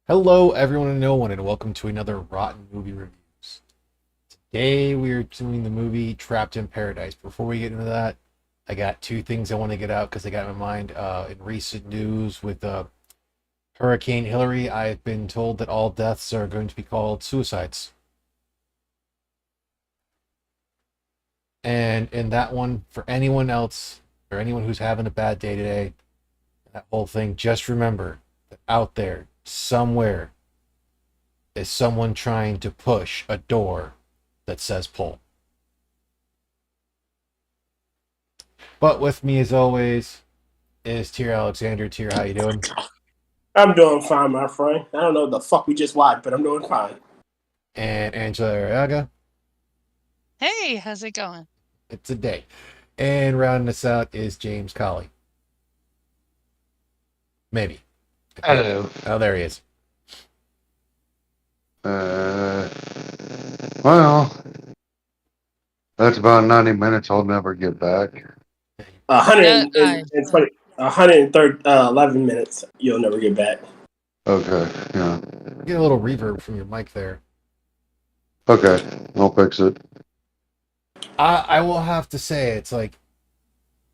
Hello, everyone and no one, and welcome to another Rotten Movie Reviews. Today we are doing the movie Trapped in Paradise. Before we get into that, I got two things I want to get out because they got in my mind. In recent news with Hurricane Hillary, I've been told that all deaths are going to be called suicides. And in that one, for anyone else or anyone who's having a bad day today, that whole thing, just remember that out there, somewhere, is someone trying to push a door that says pull. But with me as always is Tier Alexander. Tier, how you doing? I'm doing fine, my friend. I don't know what the fuck we just watched, but I'm doing fine. And Angela Arriaga. Hey, how's it going? It's a day. And rounding us out is James Colley. Maybe. Hello. Oh, there he is. Uh, well, that's about 90 minutes I'll never get back. 120, 11 minutes. You'll never get back. Okay, yeah. Get a little reverb from your mic there. Okay, I'll fix it. I will have to say, it's like,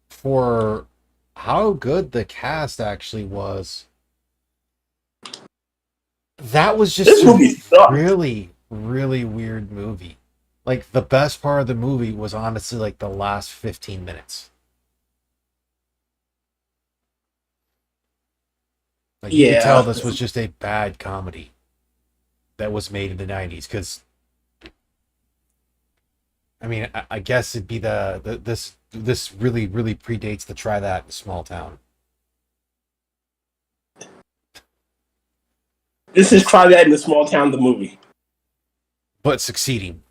for how good the cast actually was, that was just This movie sucked. really, really weird movie. Like, the best part of the movie was honestly like the last 15 minutes. Like, you could tell Yeah. this was just a bad comedy that was made in the 90s. Because, I mean, I guess it'd be this really, really predates the Try That in a Small Town. This is Try That in a Small Town, the movie. But succeeding.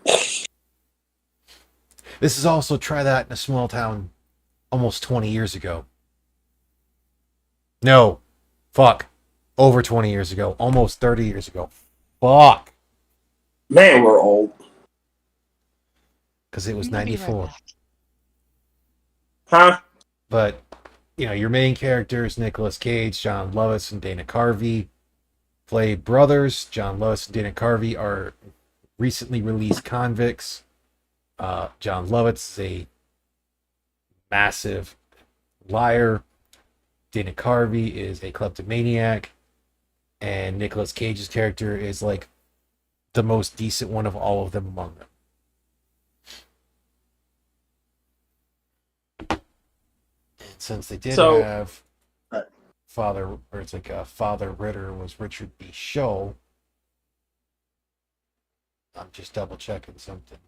This is also Try That in a Small Town almost 20 years ago. No. Fuck. Over 20 years ago. Almost 30 years ago. Fuck. Man, we're old. Because it was I'm gonna be right 94. back. Huh? But, you know, your main characters, Nicolas Cage, John Lovitz, and Dana Carvey, play brothers. John Lovitz and Dana Carvey are recently released convicts. John Lovitz is a massive liar. Dana Carvey is a kleptomaniac. And Nicolas Cage's character is like the most decent one of all of them among them. And since they did So, have Father, or it's like Father Ritter was Richard B. Scho. I'm just double checking something.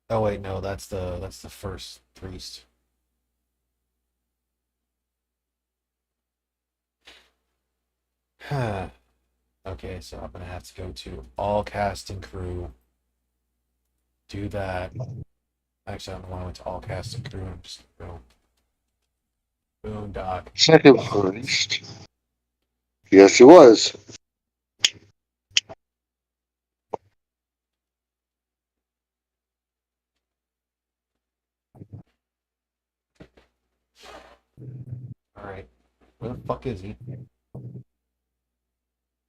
Oh wait, no, that's the first priest. Okay, so I'm gonna have to go to all cast and crew. Do that. Actually, I don't know why I went to all cast and crew. I'm just go Boondock. Second priest. Yes, it was. All right, where the fuck is he?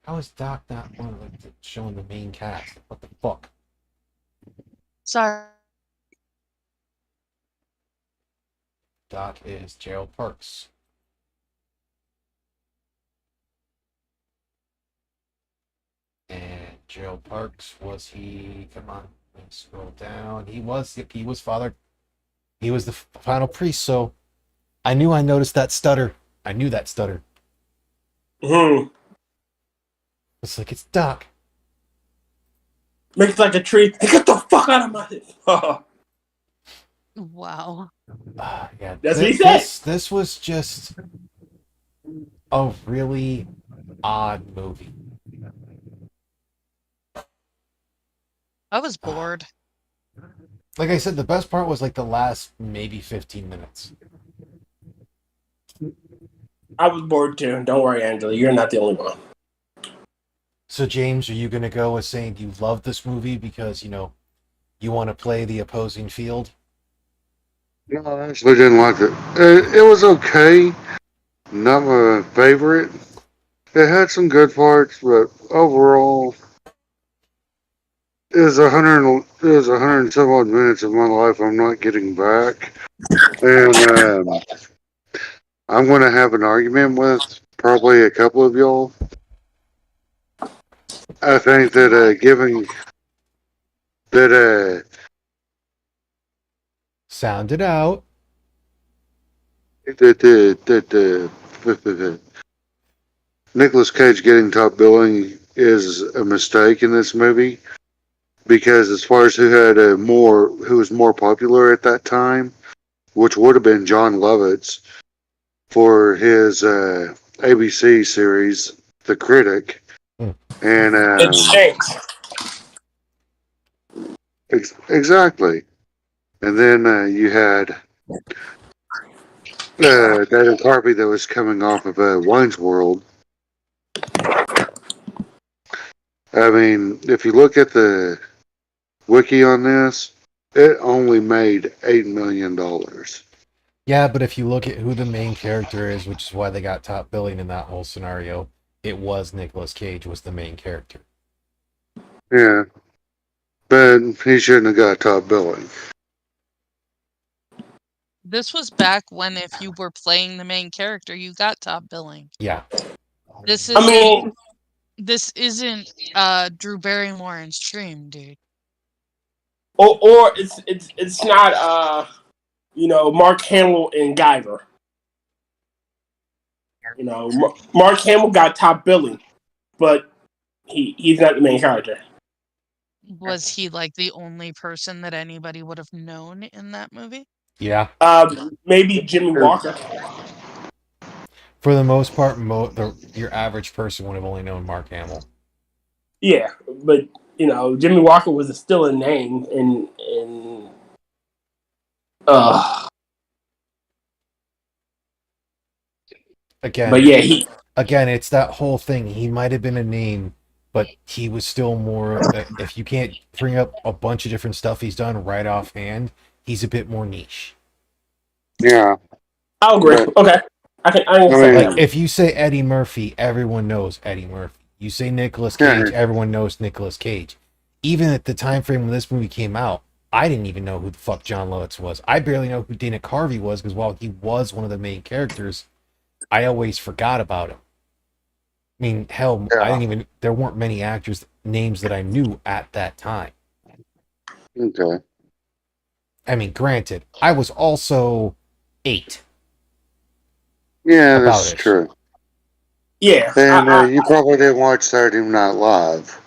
How is Doc not one of the showing the main cast? What the fuck? Sorry. Doc is Gerald Parks. And Gerald Parks, was he? Come on, let me scroll down. He was Father. He was the final priest. So I knew I noticed that stutter. I knew that stutter. It's like it's Doc. makes like a tree. Get the fuck out of my head. Wow. Yeah, That's what he said. This was just a really odd movie. I was bored. Like I said, the best part was like the last maybe 15 minutes. I was bored too. Don't worry, Angela. You're not the only one. So, James, are you going to go with saying you love this movie because, you know, you want to play the opposing field? No, I actually didn't like it. It was okay. not my favorite. It had some good parts, but overall, it was 100 and some odd minutes of my life I'm not getting back. And I'm going to have an argument with probably a couple of y'all. I think that giving that Sound it out. that Nicolas Cage getting top billing is a mistake in this movie because as far as who was more popular at that time, which would have been John Lovitz for his ABC series, The Critic, Hmm. and It stinks. exactly. And then you had Daniel Carvey that was coming off of Wayne's World. I mean, if you look at the wiki on this, it only made $8 million. Yeah, but if you look at who the main character is, which is why they got top billing in that whole scenario, it was Nicolas Cage was the main character. Yeah, but he shouldn't have got top billing. This was back when if you were playing the main character, you got top billing. Yeah. This I mean, isn't Drew Barrymore and Stream, dude. or it's not Mark Hamill and Guyver. Mark Hamill got top billing, but he's not the main character. Was he like the only person that anybody would have known in that movie? Yeah. Maybe Jimmy Walker. For the most part, your average person would have only known Mark Hamill. Yeah, but Jimmy Walker was still a name, and Again, but yeah, it's that whole thing. He might have been a name, but he was still more. If you can't bring up a bunch of different stuff he's done right offhand, he's a bit more niche. Yeah, I'll agree. But- Okay, I can say Like that. if you say Eddie Murphy, everyone knows Eddie Murphy. You say Nicolas Cage, Yeah. everyone knows Nicolas Cage. Even at the time frame when this movie came out, I didn't even know who the fuck John Lovitz was. I barely know who Dana Carvey was because while he was one of the main characters, I always forgot about him. I mean, hell, Yeah. I didn't even. There weren't many actors' names that I knew at that time. Okay. I mean, granted, I was also 8. Yeah, About that's it. true. Yeah, And you probably didn't watch Saturday Night Live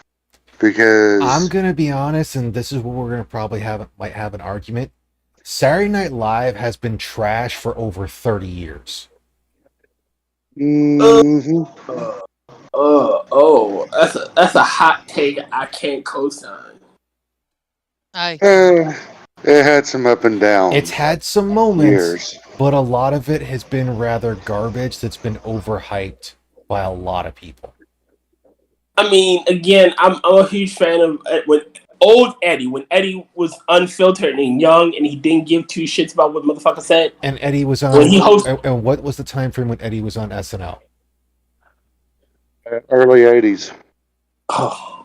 because I'm gonna be honest, and this is where we're gonna probably might have an argument. Saturday Night Live has been trash for over 30 years. Mhm. that's a hot take. I can't co-sign. It had some up and down It's had some moments, years. but a lot of it has been rather garbage that's been overhyped by a lot of people. I mean, again, I'm a huge fan of when old Eddie, when Eddie was unfiltered and young, and he didn't give two shits about what motherfucker said. And Eddie was on. When he hosted, and what was the time frame when Eddie was on SNL? Early 80s. oh,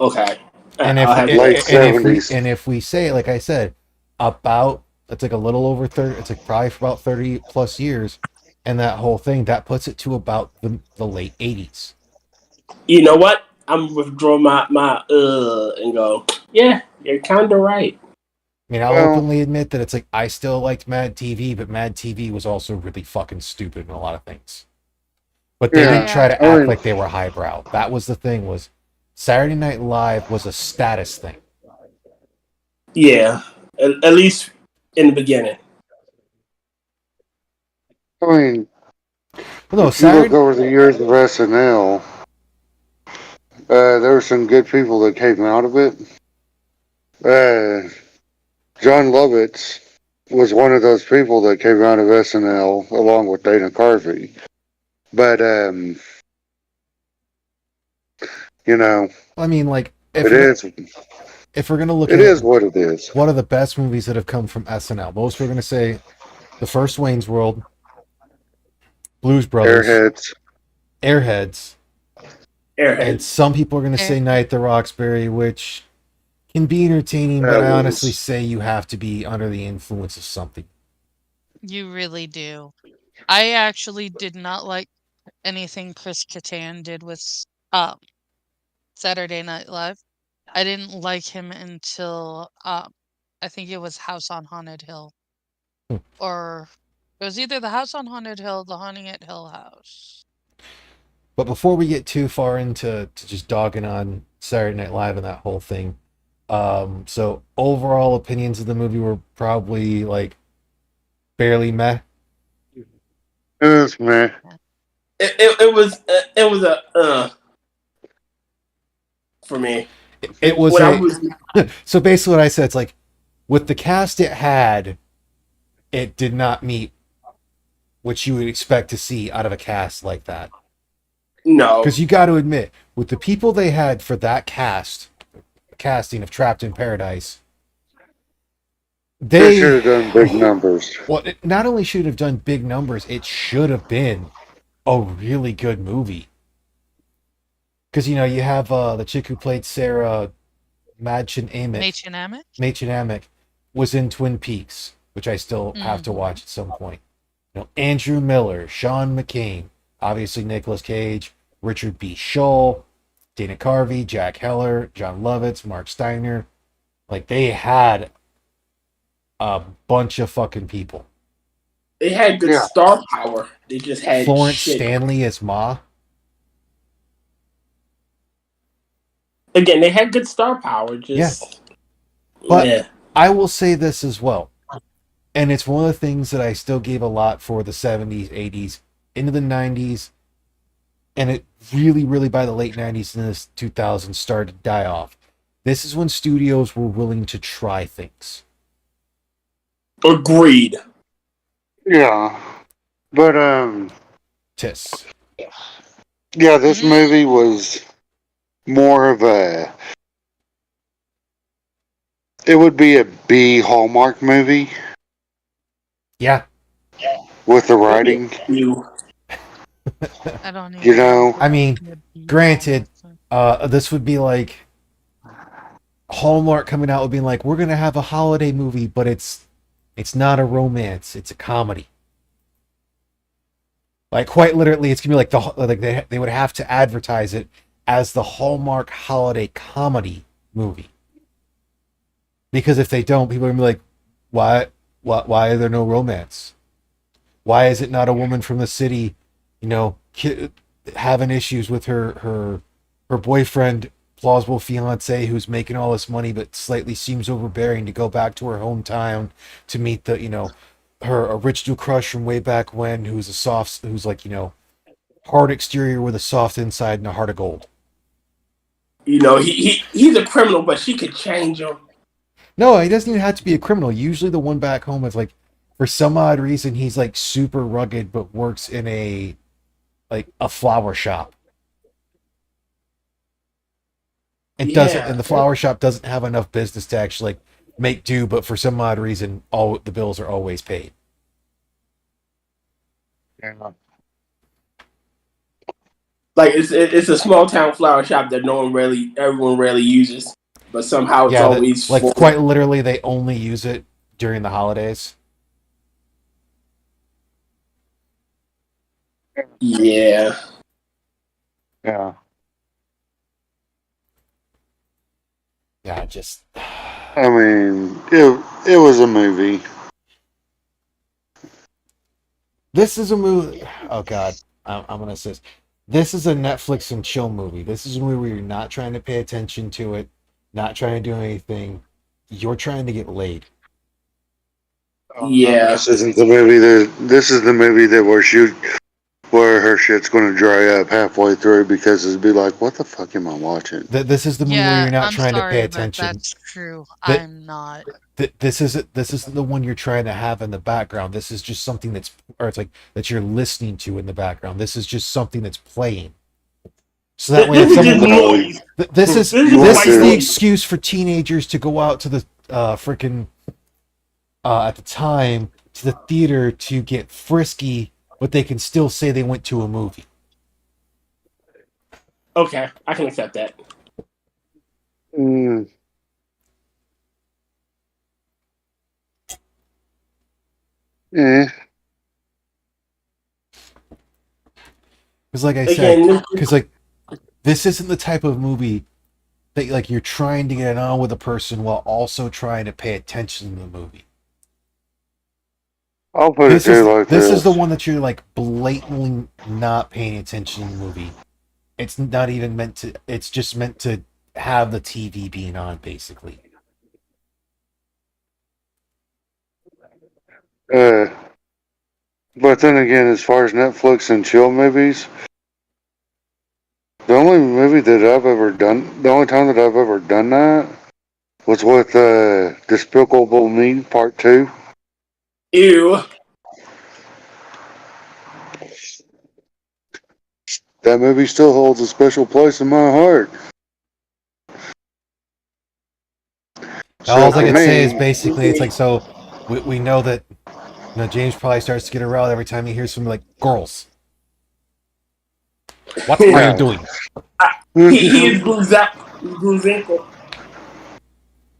okay. And Late 70s. if we say, like I said, about it's like a little over 30. It's like probably for about 30 plus years, and that whole thing that puts it to about the late 80s. You know what? I'm withdraw my and go. Yeah, you're kind of right. I mean, I'll Well- openly admit that it's like I still liked Mad TV, but Mad TV was also really fucking stupid in a lot of things. But they Yeah, didn't try to I act mean- like they were highbrow. That was the thing. Was Saturday Night Live was a status thing. Yeah, at least in the beginning. I mean, Well, no, if you look Saturday. over the years of SNL, there were some good people that came out of it. John Lovitz was one of those people that came out of SNL along with Dana Carvey. But, I mean, like if we're gonna look it at is what it is. what are the best movies that have come from SNL, most we're gonna say the first Wayne's World, Blues Brothers, Airheads. Airheads, and Airheads. some people are going to say Night at the Roxbury, which can be entertaining, but That I honestly was say you have to be under the influence of something. You really do. I actually did not like anything Chris Kattan did with um, Saturday Night Live. I didn't like him until I think it was House on Haunted Hill, Hmm. or it was either the House on Haunted Hill, the Haunting at Hill House. But before we get too far into just dogging on Saturday Night Live and that whole thing, so overall opinions of the movie were probably like barely meh. it was meh. It was a for me. It was When I a was so basically what I said, it's like with the cast it had, it did not meet what you would expect to see out of a cast like that. no, Because you got to admit, with the people they had for that casting of Trapped in Paradise, They should they have done big numbers. well, it not only should have done big numbers, it should have been a really good movie. Because you have the chick who played Sarah Madchen Amick, Machen Amick? Machen Amick, was in Twin Peaks, which I still have to Mhm. watch at some point. Andrew Miller, Sean McCain, obviously Nicolas Cage, Richard B. Schull, Dana Carvey, Jack Heller, John Lovitz, Mark Steiner. Like they had a bunch of fucking people. they had good Yeah. star power. They just had Florence shit. Stanley as Ma. Again, they had good star power. Just But yeah. I will say this as well. And it's one of the things that I still gave a lot for the 70s, 80s, into the 90s. And it really, really by the late 90s and the 2000s started to die off. This is when studios were willing to try things. Agreed. Yeah. But Tis. yeah, this movie was more of a it would be a B Hallmark movie Yeah. with the writing. You. I don't even You know, I mean, granted, this would be like Hallmark coming out with being like, we're gonna have a holiday movie, but it's not a romance, it's a comedy. Like quite literally, it's gonna be like they would have to advertise it as the Hallmark holiday comedy movie. Because if they don't, people are gonna be like, why are there no romance? Why is it not a woman from the city, having issues with her boyfriend, plausible fiance, who's making all this money but slightly seems overbearing, to go back to her hometown to meet her original crush from way back when, who's like hard exterior with a soft inside and a heart of gold. He's a criminal, but she could change him. No, he doesn't even have to be a criminal. Usually the one back home is like, for some odd reason, he's like super rugged but works in a flower shop. And the flower shop doesn't have enough business to actually make do, but for some odd reason, all the bills are always paid. Yeah. Like it's a small town flower shop that everyone rarely uses, but somehow it's always full. Quite literally, they only use it during the holidays. Yeah. Yeah. Yeah, just. I mean, it was a movie. This is a movie. Oh God, I'm gonna say this. This is a Netflix and chill movie. This is a movie where you're not trying to pay attention to it, not trying to do anything. You're trying to get laid. Yeah. This isn't the movie this is the movie that where her shit's going to dry up halfway through because it'd be like, what the fuck am I watching? This is the movie where you're not trying to pay attention. That's true. I'm not. This isn't the one you're trying to have in the background. This is just something it's like that you're listening to in the background. This is just something that's playing. So that way, if someone, this is the excuse for teenagers to go out to the freaking at the time to the theater to get frisky but they can still say they went to a movie. Okay, I can accept that. Mm. Eh. Because, like I said, Again, because like this isn't the type of movie that like you're trying to get it on with a person while also trying to pay attention to the movie. I'll put it to you like This is the this. one that you're like blatantly not paying attention to the movie. It's not even meant to. It's just meant to have the TV being on, basically. Uh, but then again, as far as Netflix and chill movies, the only movie that I've ever done, the only time that I've ever done that was with Despicable Me Part 2. ew. That movie still holds a special place in my heart. So All I for can say is me, basically it's like so. We know that James probably starts to get aroused every time he hears something like "girls." What are you no. doing? He is Gluzanko.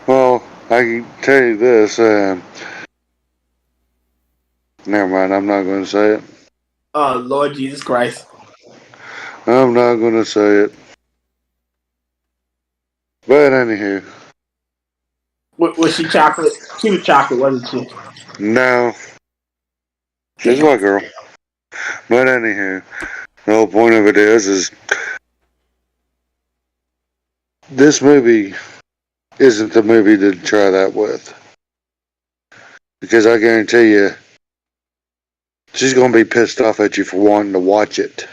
Well, I can tell you this. Never mind, I'm not going to say it. Oh Lord Jesus Christ! I'm not going to say it. But anywho, Was she chocolate? She was chocolate, wasn't she? no, she's a Damn. white girl. But anywho, the whole point of it is this movie isn't the movie to try that with. Because I guarantee you, she's going to be pissed off at you for wanting to watch it.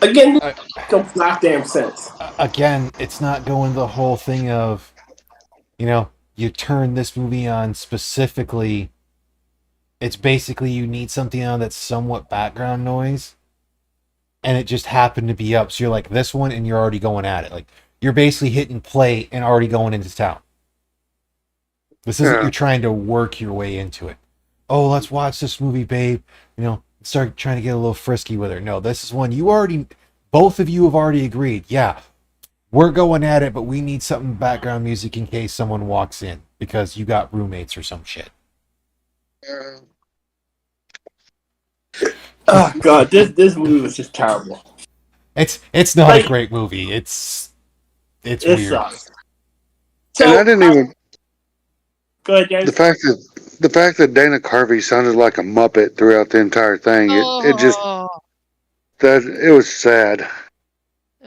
Again, Uh, don't goddamn sense. Again, it's not going the whole thing of you turn this movie on specifically. It's basically you need something on that's somewhat background noise, and it just happened to be up. So you're like this one, and you're already going at it. Like you're basically hitting play and already going into town. This isn't Yeah. you're trying to work your way into it. Oh, let's watch this movie, babe. Start trying to get a little frisky with her. No, this is one you already, both of you have already agreed. Yeah, we're going at it, but we need something background music in case someone walks in because you got roommates or some shit. Oh God, this movie was just terrible. It's not a Like great movie. It's it weird. sucks. And I So didn't even go ahead, the James. fact that Dana Carvey sounded like a Muppet throughout the entire thing. It just Oh, that it was sad.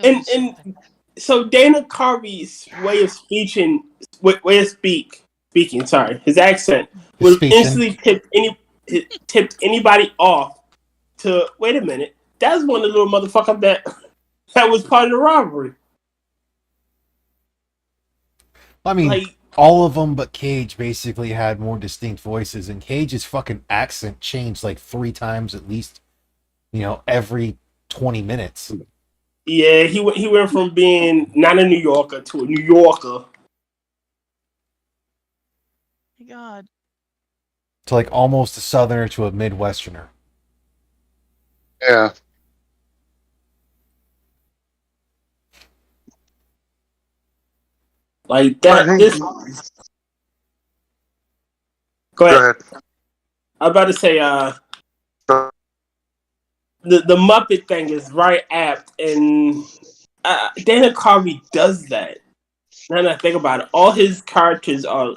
it was And so Dana Carvey's way of speaking. Sorry, his accent His would speeching. instantly tipped anybody off. To wait a minute, that's one of the little motherfuckers that was part of the robbery. I mean, Like all of them but Cage basically had more distinct voices, and Cage's fucking accent changed like 3 times at least. Every 20 minutes. yeah, he went from being not a New Yorker to a New Yorker. my God. To like almost a southerner to a midwesterner. Yeah. Like I that. think. This. Go Go ahead. ahead. I was about to say. The Muppet thing is right apt, and Dana Carvey does that. Now that I think about it, all his characters are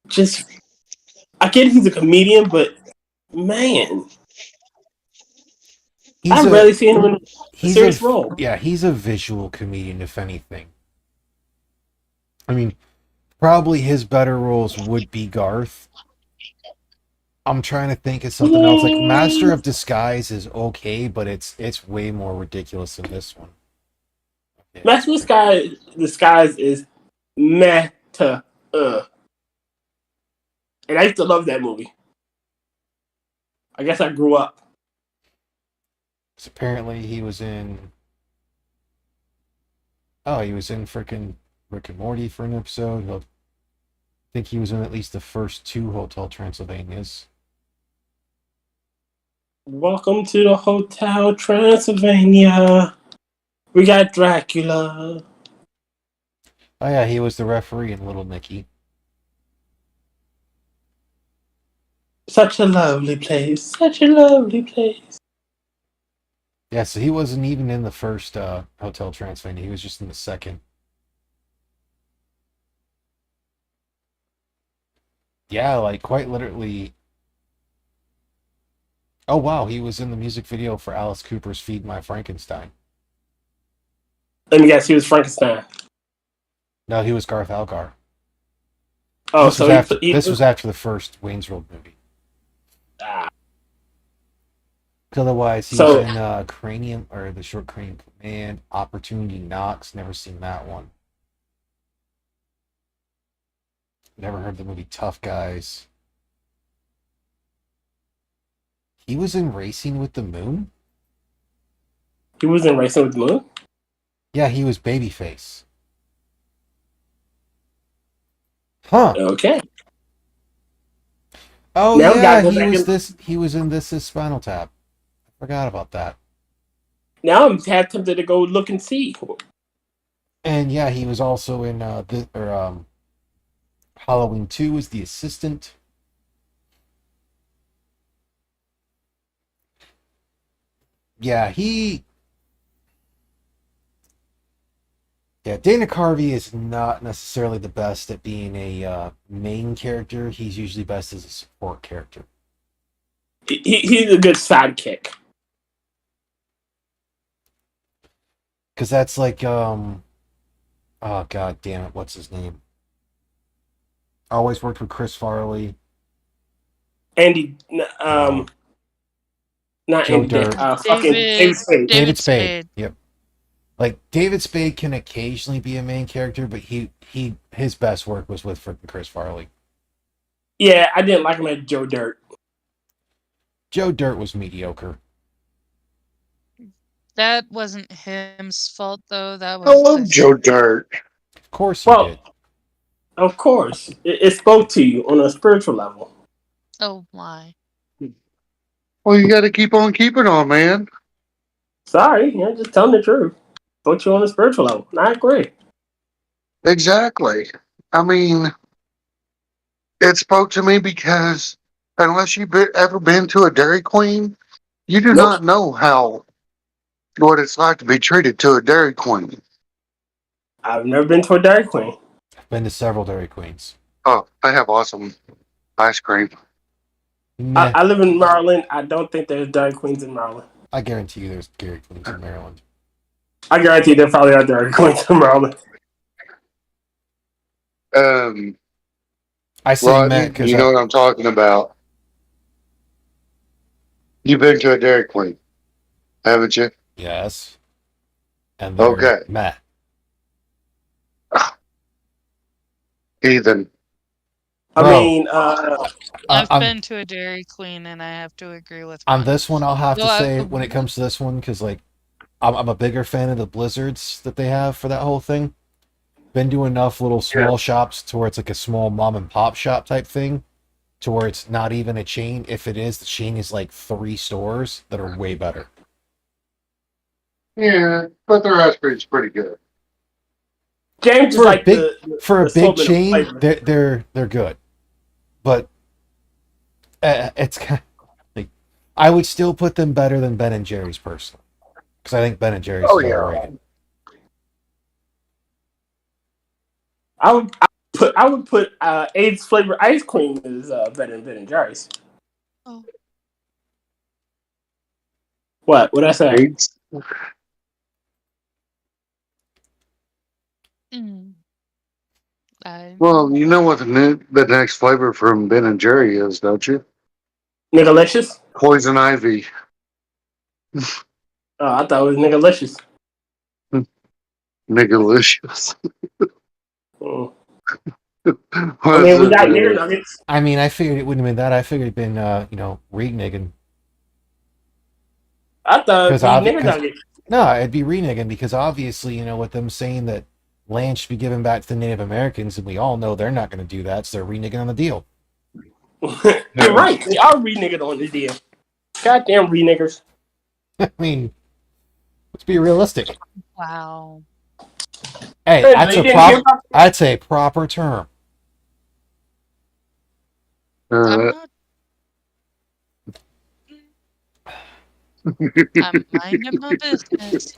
just. I get he's a comedian, but man, I've rarely seen him in a serious role. he's a visual comedian, if anything. I mean, probably his better roles would be Garth. I'm trying to think of something else. Like Master of Disguise is okay, but it's way more ridiculous than this one. Okay. Master of Disguise is meta. And I used to love that movie. I guess I grew up. So apparently he was in. Oh, he was in freaking Rick and Morty for an episode. I think he was in at least the first 2 Hotel Transylvanias. Welcome to the Hotel Transylvania. We got Dracula. Oh yeah, he was the referee in Little Nicky. Such a lovely place. Such a lovely place. Yeah, so he wasn't even in the first Hotel Transylvania. He was just in the second. Yeah, like quite literally. Oh wow, he was in the music video for Alice Cooper's "Feed My Frankenstein." Let me guess, he was Frankenstein. No, he was Garth Algar. Oh, This was so after he this was after the first Wayne's World movie. ah. 'Cause otherwise, he was So in Cranium or the Short Cranium Command, Opportunity Knocks. Never seen that one. Never heard the movie Tough Guys. He was in Racing with the Moon. he was in Racing with the Moon. Yeah, he was Babyface. Huh. Okay. Oh Now we yeah, gotta go back and he was in This Is Spinal Tap. I forgot about that. now I'm tempted to go look and see. And yeah, he was also in Halloween 2 as the assistant. Yeah, Dana Carvey is not necessarily the best at being a main character. He's usually best as a support character. He's a good sidekick. Because that's like, oh god damn it, what's his name? Always worked with Chris Farley. Andy, No. not Joe Andy Dirt. Dick. Fucking David Spade. David Spade. Yep. Like David Spade can occasionally be a main character, but his best work was with freaking Chris Farley. Yeah, I didn't like him as Joe Dirt. Joe Dirt was mediocre. That wasn't him's fault, though. That I was love Joe Dirt. Of course he Well, did. of course, it spoke to you on a spiritual level. Oh my. Well, you got to keep on keeping on, man. Sorry, just telling the truth. Spoke to you on a spiritual level. I agree. Exactly. I mean, it spoke to me because unless you've ever been to a Dairy Queen, you do Nope. not know what it's like to be treated to a Dairy Queen. I've never been to a Dairy Queen. I've been to several Dairy Queens. Oh, they have awesome ice cream. Meh. I live in Maryland. I don't think there's Dairy Queens in Maryland. I guarantee you there's Dairy Queens in Maryland. I guarantee there probably are Dairy Queens in Maryland. I say meh Rodney, because you know what I'm talking about. You've been to a Dairy Queen, haven't you? yes. And they're Okay. meh. Ethan. I Bro. mean, I've I'm- been to a Dairy Queen, and I have to agree with On Ron. this one, I'll have to Well, say when it comes to this one, because like I'm a bigger fan of the blizzards that they have for that whole thing. Been to enough little small shops to where it's like a small mom and pop shop type thing, to where it's not even a chain. If it is, the chain is like 3 stores that are way better. Yeah, but their ice cream's pretty good. James is For a like big for a the big Sullivan of chain, flavor. they're good, but it's kind of, like I would still put them better than Ben and Jerry's personally, because I think Ben and Jerry's is overrated. I would put AIDS flavor ice cream is better than Ben and Jerry's. Oh. What I say? Mm. Well, you know what the next flavor from Ben and Jerry is, don't you? Niggalicious? Poison ivy. Oh, I thought it was Niggalicious. Niggalicious. Mm. What I mean, is we it, got Nigger Nuggets. I mean, I figured it wouldn't have been that. I figured it'd been reneging. I thought it'd be 'Cause Nigger Nuggets. No, it'd be reneging because obviously, with them saying that land should be given back to the Native Americans, and we all know they're not going to do that, so they're reneging on the deal. You're right. They are reneging on the deal. Goddamn re-niggers. I mean, let's be realistic. Wow. Hey, Hey, that's you a didn't hear proper. about That's a proper term. I'm Uh, not. I'm minding my business.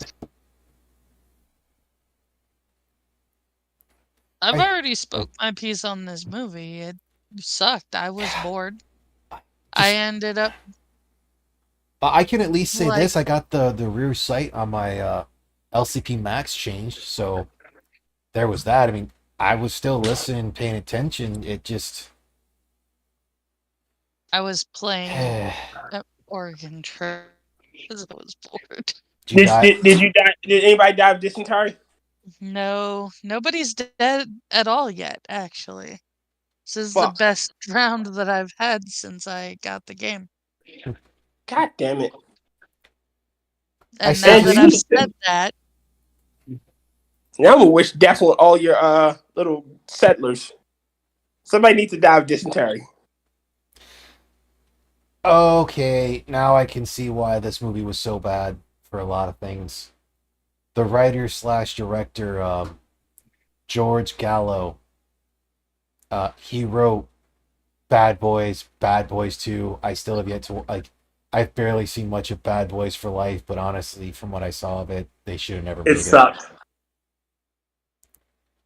I've I, already spoke my piece on this movie. It sucked. I was bored. I just, ended up but I can at least say like this: I got the rear sight on my LCP Max changed, so there was that. I mean, I was still listening, paying attention. It just, I was playing did Oregon Trail because I was bored. you die? did you die? Did anybody die of dysentery? No, nobody's dead at all yet, actually. This is the Fuck. best round that I've had since I got the game. God damn it. I And still now And that just, I've said that, now I'm gonna wish death on all your little settlers. Somebody needs to die of dysentery. okay, now I can see why this movie was so bad for a lot of things. The writer slash director, George Gallo, he wrote Bad Boys 2. I still have yet to, like, I've barely seen much of Bad Boys for Life, but honestly, from what I saw of it, they should have never It made it. sucks.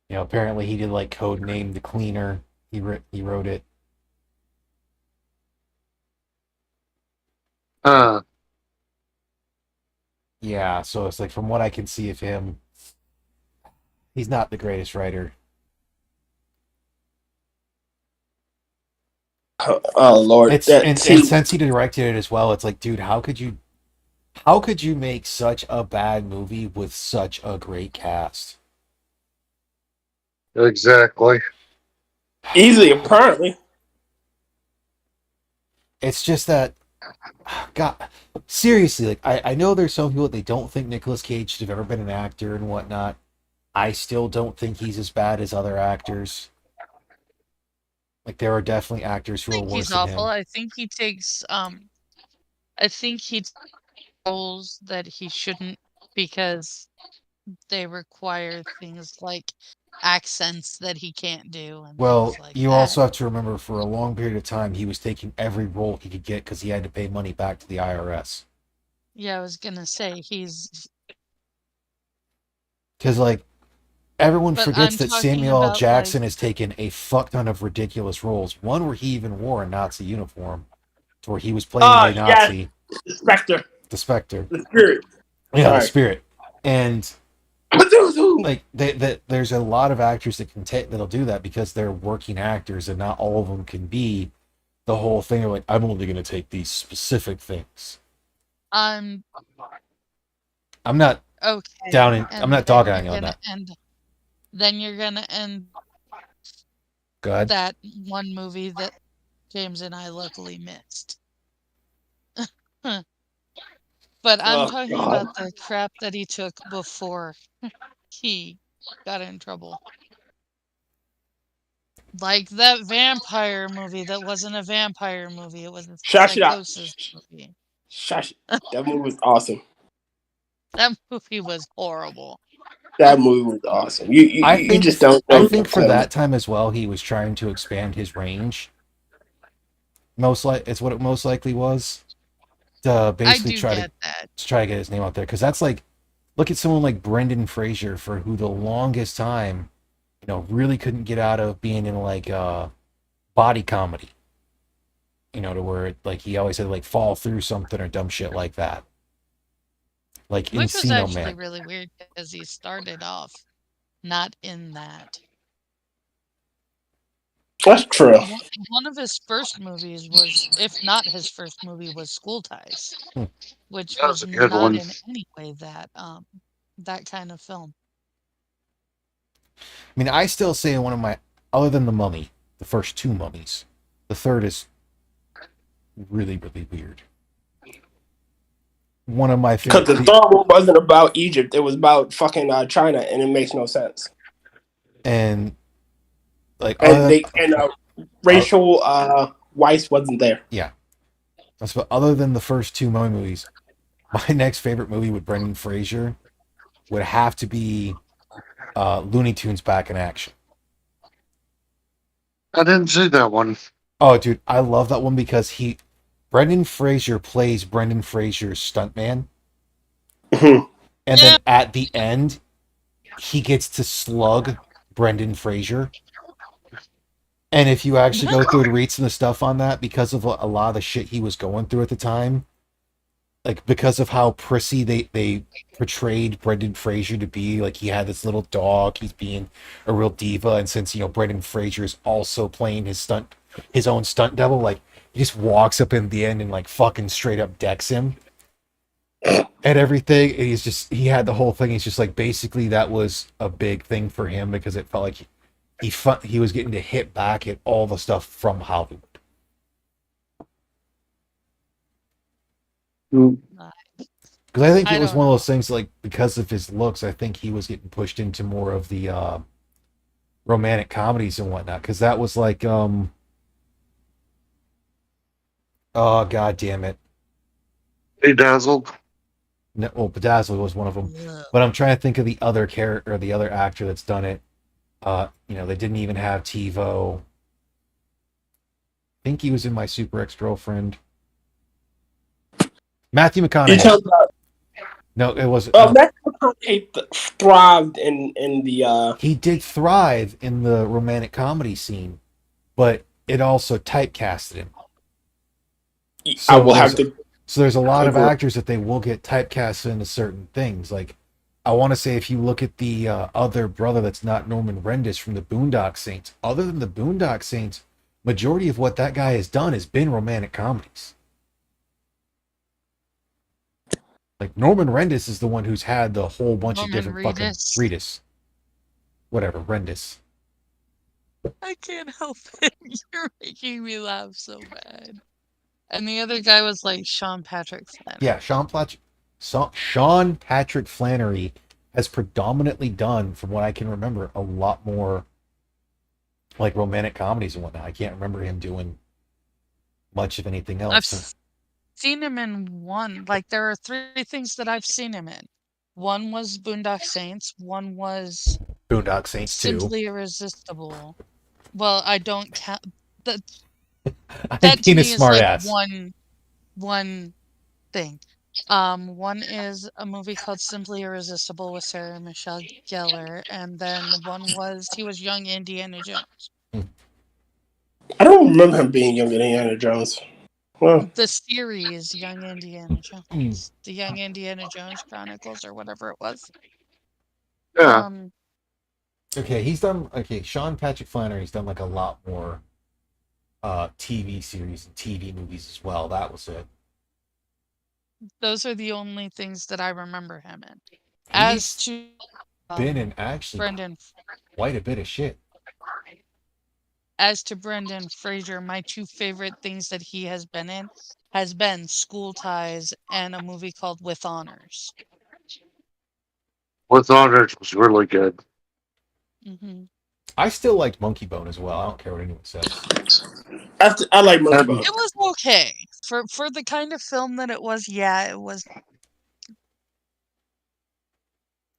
You know, apparently he did like Codename The Cleaner. He wrote it. uh, Yeah, so it's like from what I can see of him, he's not the greatest writer. Oh Lord, It's that and see. since he directed it as well, it's like, dude, how could you make such a bad movie with such a great cast? exactly. Easily, apparently. It's just that, God, seriously, like I know there's some people that they don't think Nicolas Cage should have ever been an actor and whatnot. I still don't think he's as bad as other actors. Like there are definitely actors I who are think worse he's than awful. him. I think he takes roles that he shouldn't because they require things like accents that he can't do and things Well, like you that. also have to remember for a long period of time he was taking every role he could get because he had to pay money back to the IRS. Yeah, I was gonna say he's, Because like everyone but forgets I'm that talking Samuel L. about like Jackson has taken a fuck ton of ridiculous roles. One where he even wore a Nazi uniform, to where he was playing a Yes, Nazi, the Spectre, the Spectre. the Spirit. Yeah, the Sorry. Spirit. And like there's a lot of actors that can take that'll do that because they're working actors, and not all of them can be the whole thing. Of like, I'm only going to take these specific things. I'm I'm not okay, I'm and not dogging on that. then you're gonna end Go ahead. that one movie that James and I luckily missed. But I'm Oh talking God. about the crap that he took before he got in trouble. Like that vampire movie that wasn't a vampire movie, it was a Shush it up. psychosis movie. Shush. That movie was awesome. That movie was horrible. That movie was awesome. You just don't know I what to think for tell me. that time as well, he was trying to expand his range. It's what it most likely was, to I basically do get that. try to get his name out there. Because that's like, look at someone like Brendan Fraser, for who the longest time, really couldn't get out of being in like body comedy. To where like he always had to like fall through something or dumb shit like that. Like Which was Encino actually Man. really weird because he started off not in that. That's true. One of his first movies was, if not his first movie, was School Ties, Hmm. which That was was a good not one. in any way that kind of film. I mean, I still say one of my, other than the Mummy, the first two Mummies, the third is really, really weird. One of my Because favorite. the third one wasn't about Egypt; it was about fucking China, and it makes no sense. And like And other, Rachel Weisz wasn't there. yeah, But other than the first two Mummy movies, my next favorite movie with Brendan Fraser would have to be Looney Tunes Back in Action. I didn't see that one. Oh, dude, I love that one because Brendan Fraser plays Brendan Fraser's stuntman, Mhm. and then at the end, he gets to slug Brendan Fraser. And if you actually go through and read some of the stuff on that, because of a lot of the shit he was going through at the time, like because of how prissy they portrayed Brendan Fraser to be, like he had this little dog, he's being a real diva, and since Brendan Fraser is also playing his own stunt double, like he just walks up in the end and like fucking straight up decks him and everything. And he had the whole thing. He's just like basically that was a big thing for him because it felt like he was getting to hit back at all the stuff from Hollywood. Mm. Because I think I it was don't one of know. those things like because of his looks, I think he was getting pushed into more of the romantic comedies and whatnot. Because that was like, oh god damn it, Hey, Dazzled. no, well, Bedazzled was one of them. Ugh. But I'm trying to think of the other character or the other actor that's done it. They didn't even have TiVo. I think he was in My Super Ex-Girlfriend. Matthew You McConaughey. talking about No, it was. Matthew McConaughey thrived in the. He did thrive in the romantic comedy scene, but it also typecasted him. I will have to. So there's a lot of agree. actors that they will get typecasted into certain things. Like I want to say, if you look at the other brother that's not Norman Reedus from the Boondock Saints, other than the Boondock Saints, majority of what that guy has done has been romantic comedies. Like Norman Reedus is the one who's had the whole bunch of Norman different fucking Reedus. Reedus, whatever Reedus. I can't help it. You're making me laugh so bad. And the other guy was like Sean Patrick Flannery. Yeah, Sean Patrick Flannery has predominantly done, from what I can remember, a lot more like romantic comedies and whatnot. I can't remember him doing much of anything I've else. seen him in one. Like there are three things that I've seen him in. One was Boondock Saints. One was Boondock Saints 2. Simply Irresistible. Well, I don't count that. I'm That to being a me is smart like ass. one thing. One is a movie called Simply Irresistible with Sarah Michelle Gellar, and then one was he was young Indiana Jones. I don't remember him being younger than Indiana Jones. Well, The series Young Indiana Jones, the Young Indiana Jones Chronicles, or whatever it was. Yeah. Okay, Sean Patrick Flannery's done like a lot more TV series and TV movies as well. That was it. Those are the only things that I remember him in. As He's to been in actually Brendan, quite a bit of shit. as to Brendan Fraser, my two favorite things that he has been in has been School Ties and a movie called With Honors. With Honors was really good. Hmm I still liked Monkey Bone as well. I don't care what anyone says. I like Monkey Bone. It was okay for the kind of film that it was. Yeah, it was.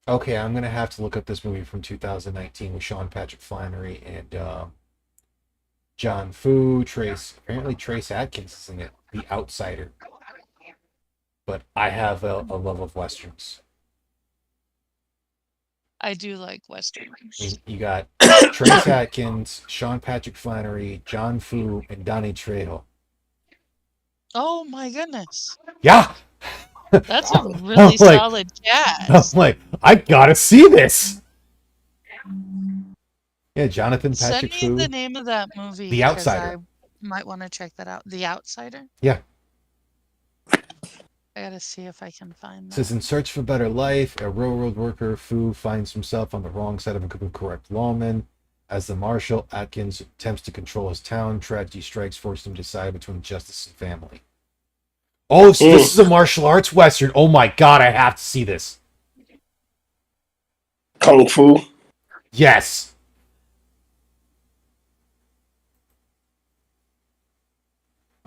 Okay, I'm gonna have to look up this movie from 2019 with Sean Patrick Flannery and John Fu. Apparently Trace Adkins is in it. The Outsider. But I have a love of westerns. I do like westerns. You got Trace Adkins, Sean Patrick Flannery, John Fu, and Donnie Trejo. Oh my goodness, Yeah, that's a really solid cast. I'm like, I gotta see this. Yeah, Jonathan Patrick Send me Fu. the name of that movie. The 'cause Outsider. I might want to check that out. The Outsider. Yeah. I gotta see if I can find It says, that. in search for a better life, a railroad worker, Fu finds himself on the wrong side of a group of corrupt lawmen. As the marshal, Atkins attempts to control his town. Tragedy strikes, forcing him to decide between justice and family. Oh, so this is a martial arts western. Oh my god, I have to see this. Kung Fu.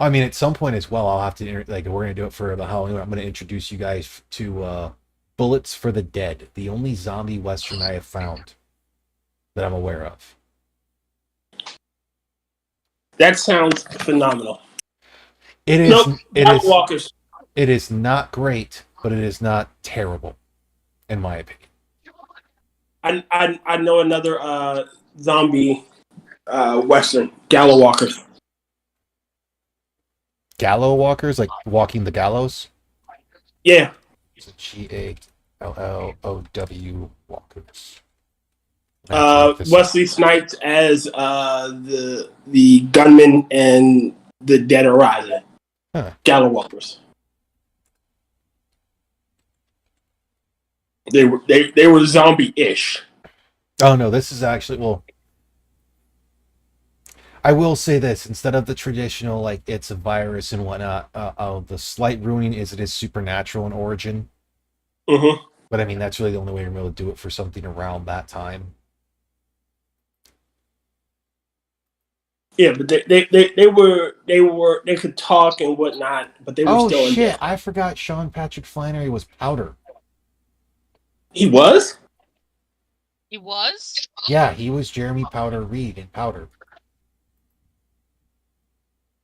I mean, at some point as well, I'll have to like we're gonna do it for the Halloween. I'm gonna introduce you guys to Bullets for the Dead, the only zombie western I have found that I'm aware of. That sounds phenomenal. It is. Nope, It Black is. Walkers. It is not great, but it is not terrible, in my opinion. I know another zombie western, Gallow Walkers. Gallow walkers, like walking the gallows. Yeah. So GALLOW walkers. Wesley Snipes as the gunman and the Dead are Rising. Huh. Gallow Walkers. They were zombie-ish. Oh no, this is actually well. I will say this: instead of the traditional like it's a virus and whatnot, the slight ruining is it is supernatural in origin. Mm-hmm. But I mean, that's really the only way you're able to do it for something around that time. Yeah, but they could talk and whatnot, but they were still in shit! death. I forgot Sean Patrick Flannery was Powder. He was? He was? Yeah, he was Jeremy Powder Reed in Powder.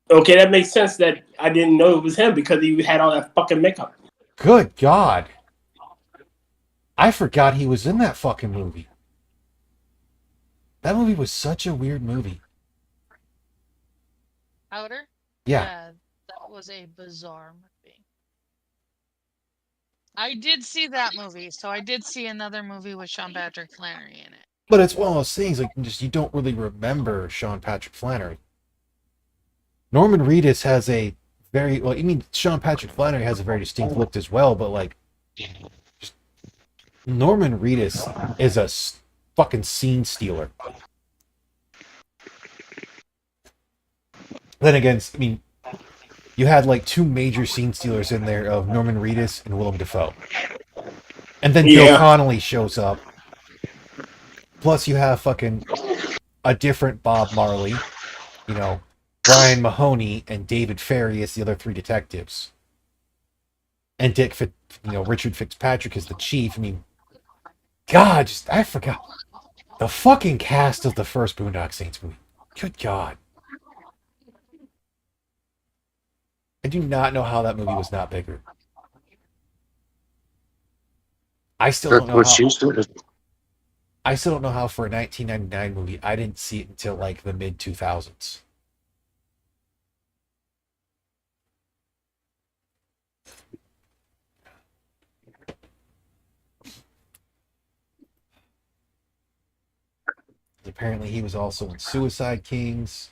Okay, that makes sense that I didn't know it was him because he had all that fucking makeup. Good God. I forgot he was in that fucking movie. That movie was such a weird movie. Powder? Yeah. That was a bizarre movie. I did see that movie, so I did see another movie with Sean Patrick Flannery in it. But it's one of those things, like, just you don't really remember Sean Patrick Flannery. Norman Reedus has a very, well, I mean, Sean Patrick Flannery has a very distinct look as well, but, like, just, Norman Reedus is a fucking scene stealer. Then again, I mean, you had, like, two major scene stealers in there of Norman Reedus and Willem Dafoe. And then Bill Connolly shows up. Plus, you have fucking a different Bob Marley, you know, Brian Mahoney and David Ferry as the other three detectives, and Richard Fitzpatrick as the chief. I mean, God, I forgot the fucking cast of the first Boondock Saints movie. Good God, I do not know how that movie was not bigger. I still don't know how. I still don't know how for a 1999 movie I didn't see it until like the mid 2000s. Apparently, he was also in Suicide Kings.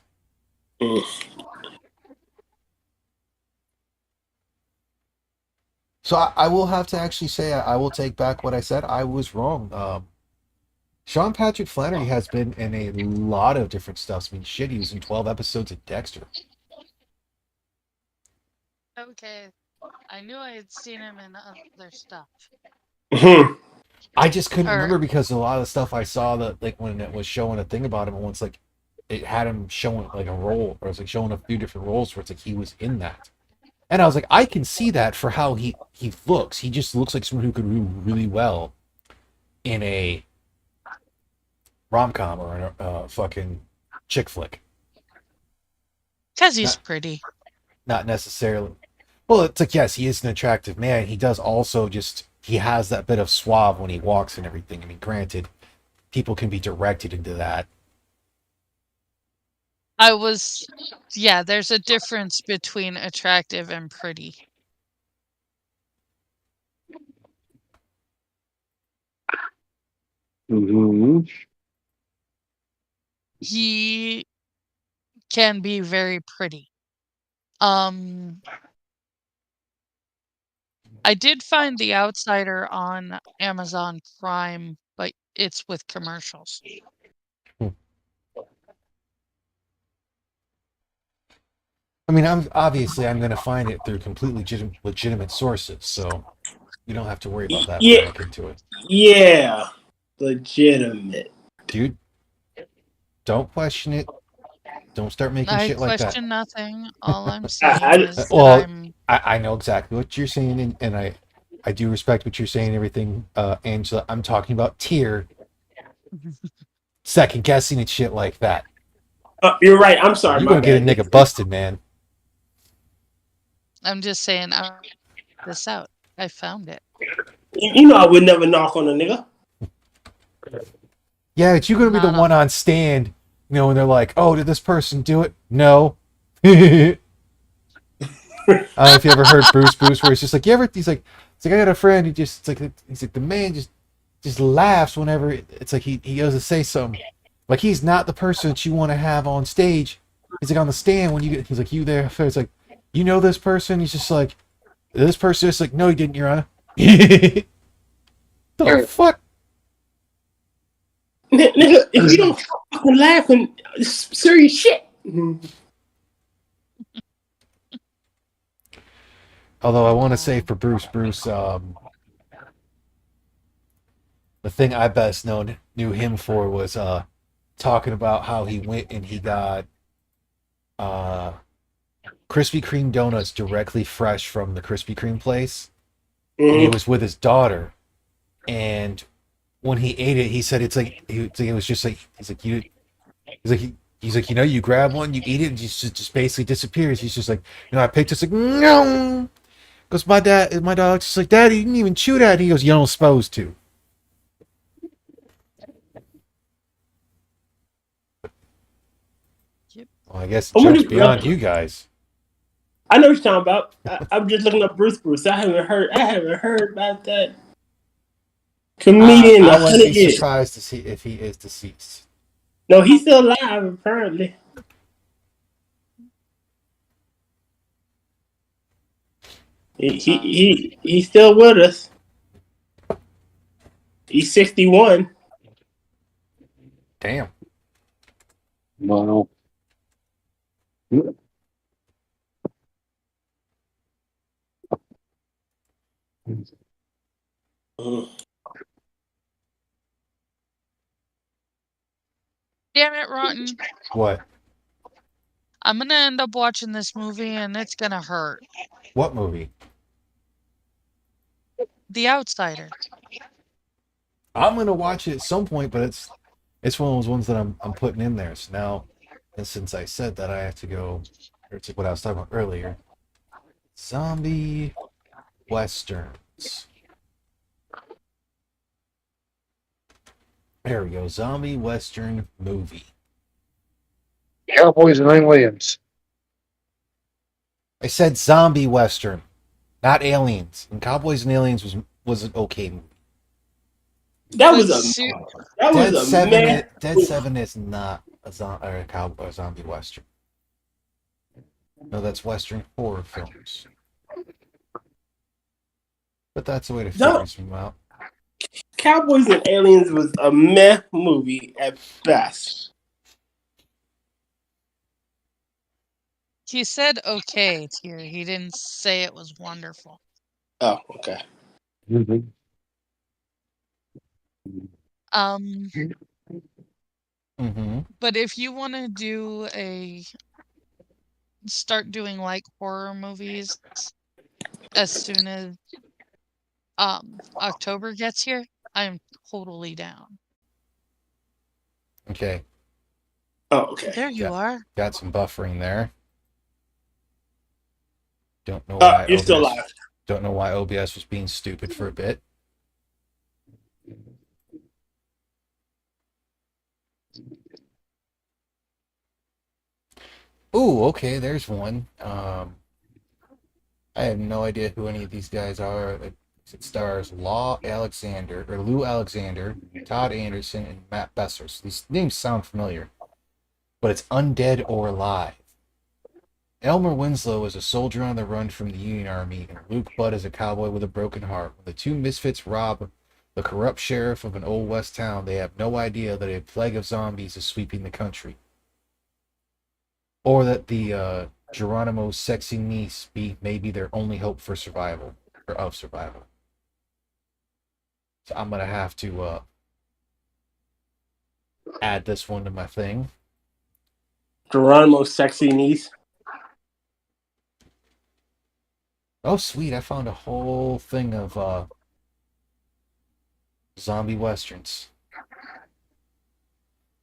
So I will have to actually say I will take back what I said. I was wrong. Sean Patrick Flannery has been in a lot of different stuff. I mean, shit, he was in 12 episodes of Dexter. Okay, I knew I had seen him in other stuff. I just couldn't remember because a lot of the stuff I saw that, like, when it was showing a thing about him, once like it had him showing like a role, or it was like showing a few different roles where it's like he was in that, and I was like, I can see that for how he looks. He just looks like someone who could do really well in a rom-com or a fucking chick flick. Because he's pretty. Not necessarily. Well, it's like, yes, he is an attractive man. He does also he has that bit of suave when he walks and everything. I mean, granted, people can be directed into that. There's a difference between attractive and pretty. Mm-hmm. He can be very pretty. I did find The Outsider on Amazon Prime, but it's with commercials. I mean, I'm going to find it through completely legitimate sources, so you don't have to worry about that when I look into it. Yeah, legitimate. Dude, don't question it. Don't start making I shit like that. question nothing. All I'm saying is that Well, I know exactly what you're saying, and I do respect what you're saying and everything, Angela. I'm talking about Tier second guessing and shit like that. You're right. I'm sorry. You're My gonna get a bad. nigga busted, man. I'm just saying this out. I found it. You know I would never knock on a nigga. Yeah, but you're gonna be the Not one a on stand, and they're like, "Oh, did this person do it?" No. I don't know if you ever heard Bruce, where he's just like, he's like, I got a friend who just, he's like, the man just laughs whenever it's like he goes to say something. Like, he's not the person that you want to have on stage. He's like, on the stand when he's like, you there. It's like, you know this person? He's just like, this person is like, no, he didn't, Your Honor. The fuck? Nigga, if you don't fucking laugh, it's serious shit. Although I want to say for Bruce, the thing I best knew him for was talking about how he went and he got Krispy Kreme donuts directly fresh from the Krispy Kreme place, and he was with his daughter, and when he ate it, he said it was just like he's like you grab one, you eat it, and it just basically disappears. He's just like, I picked it, like no. Goes my dog's just like, Daddy, you didn't even chew that. He goes, you don't supposed to. Yep. Well, I guess the joke's beyond you guys. I know what you're talking about. I'm just looking up Bruce. I haven't heard about that comedian. I wouldn't be surprised to see if he is deceased. No, he's still alive apparently. He's still with us. He's 61. Damn. Wow. damn it, Rotten. What? I'm gonna end up watching this movie and it's gonna hurt. What movie? The Outsider. I'm gonna watch it at some point, but it's one of those ones that I'm putting in there. So now, and since I said that, I have to go. Or it's what I was talking about earlier. Zombie westerns. There we go. Zombie western movie. Cowboys and aliens. I said zombie western, not aliens. And Cowboys and Aliens was an okay movie. That was a man. Dead Seven is not a zombie western. No, that's western horror films. But that's the way to figure them out. Cowboys and Aliens was a meh movie at best. He said okay here. He didn't say it was wonderful. Oh, okay. Um, but if you want to start doing like horror movies as soon as October gets here, I'm totally down. Okay. Oh, okay. There you are. Got some buffering there. Don't know why. You're still alive. Don't know why OBS was being stupid for a bit. Ooh, okay, there's one. I have no idea who any of these guys are. It stars Lou Alexander, Todd Anderson, and Matt Besser. So these names sound familiar, but it's Undead or Alive. Elmer Winslow is a soldier on the run from the Union Army, and Luke Budd is a cowboy with a broken heart. When the two misfits rob the corrupt sheriff of an old west town, they have no idea that a plague of zombies is sweeping the country, or that the Geronimo's sexy niece may be their only hope for survival, or of survival. So I'm gonna have to add this one to my thing. Geronimo's sexy niece. Oh, sweet! I found a whole thing of zombie westerns.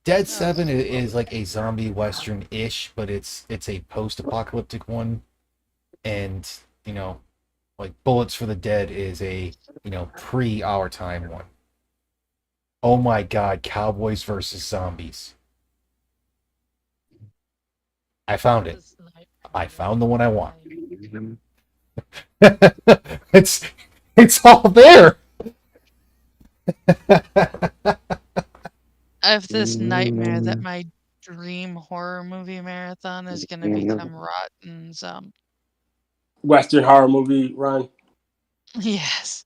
Dead Oh, 7 is like a zombie western ish, but it's a post apocalyptic one, and you know, like Bullets for the Dead is a pre our time one. Oh my God, cowboys versus zombies! I found it. this nightmare I that found the one I want. my it's it's all there. I have this nightmare that my dream horror movie marathon is gonna become Rotn's Western horror movie run. yes,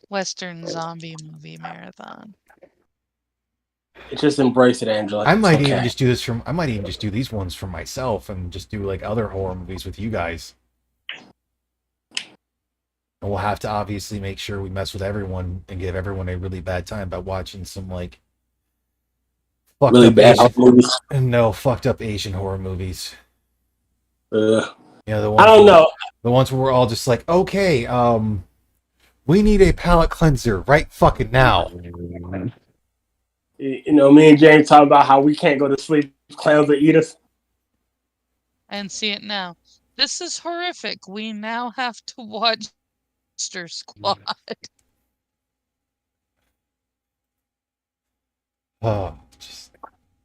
Western zombie movie marathon. Just embrace it, Angela. I It's might even okay. just do this from. I might even just do these ones for myself and just do like other horror movies with you guys. And we'll have to obviously make sure we mess with everyone and give everyone a really bad time by watching some like fucked Really up bad horror Asian, movies. no fucked up Asian horror movies. Uh, You know the I ones don't where, know. the ones where we're all just like, okay, we need a palate cleanser right fucking now. You know, me and James talk about how we can't go to sleep. Clowns will eat us. And see it now. This is horrific. We now have to watch Monster Squad. Oh, just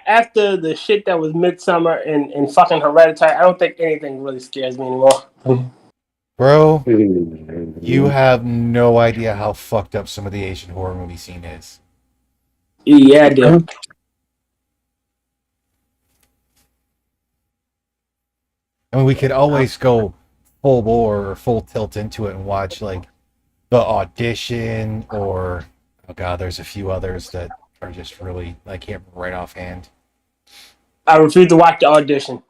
After the shit that was Midsummer and fucking Hereditary, I don't think anything really scares me anymore. bro, you have no idea how fucked up some of the Asian horror movie scene is. Yeah, I do. I mean, we could always go full bore or full tilt into it and watch like The Audition or oh god, there's a few others that are just really I can't remember right offhand. I refuse to watch the audition.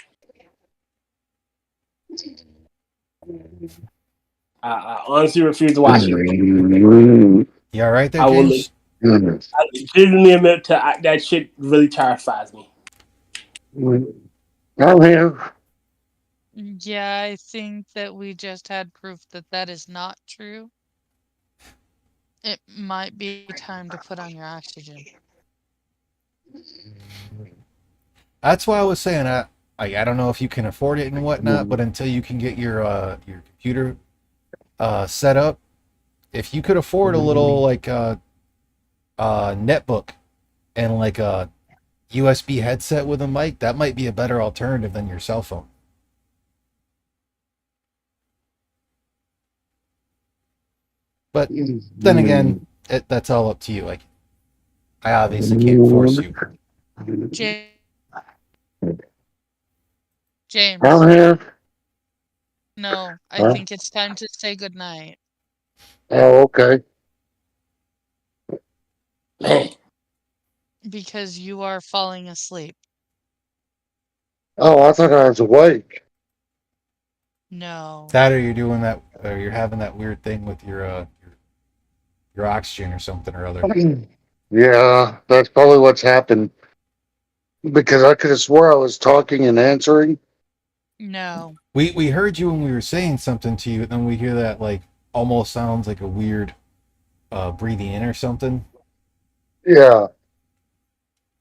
I honestly refuse to watch it. You all right there, I will James? I legitimately admit to that shit really terrifies me. I have. Yeah, I think that we just had proof that that is not true. It might be time to put on your oxygen. That's why I was saying I don't know if you can afford it and whatnot, but until you can get your computer set up, if you could afford a little like netbook and like a USB headset with a mic, that might be a better alternative than your cell phone. But then again, that's all up to you. Like, I obviously can't force you. Ja- I James, have. no, I Huh? think it's time to say goodnight Oh, okay. Man, because you are falling asleep. Oh, I thought I was awake. No. That or you're doing that, or you're having that weird thing with your oxygen or something or other. Yeah, that's probably what's happened. Because I could have swore I was talking and answering. No. We heard you when we were saying something to you, and then we hear that like almost sounds like a weird breathing in or something. Yeah.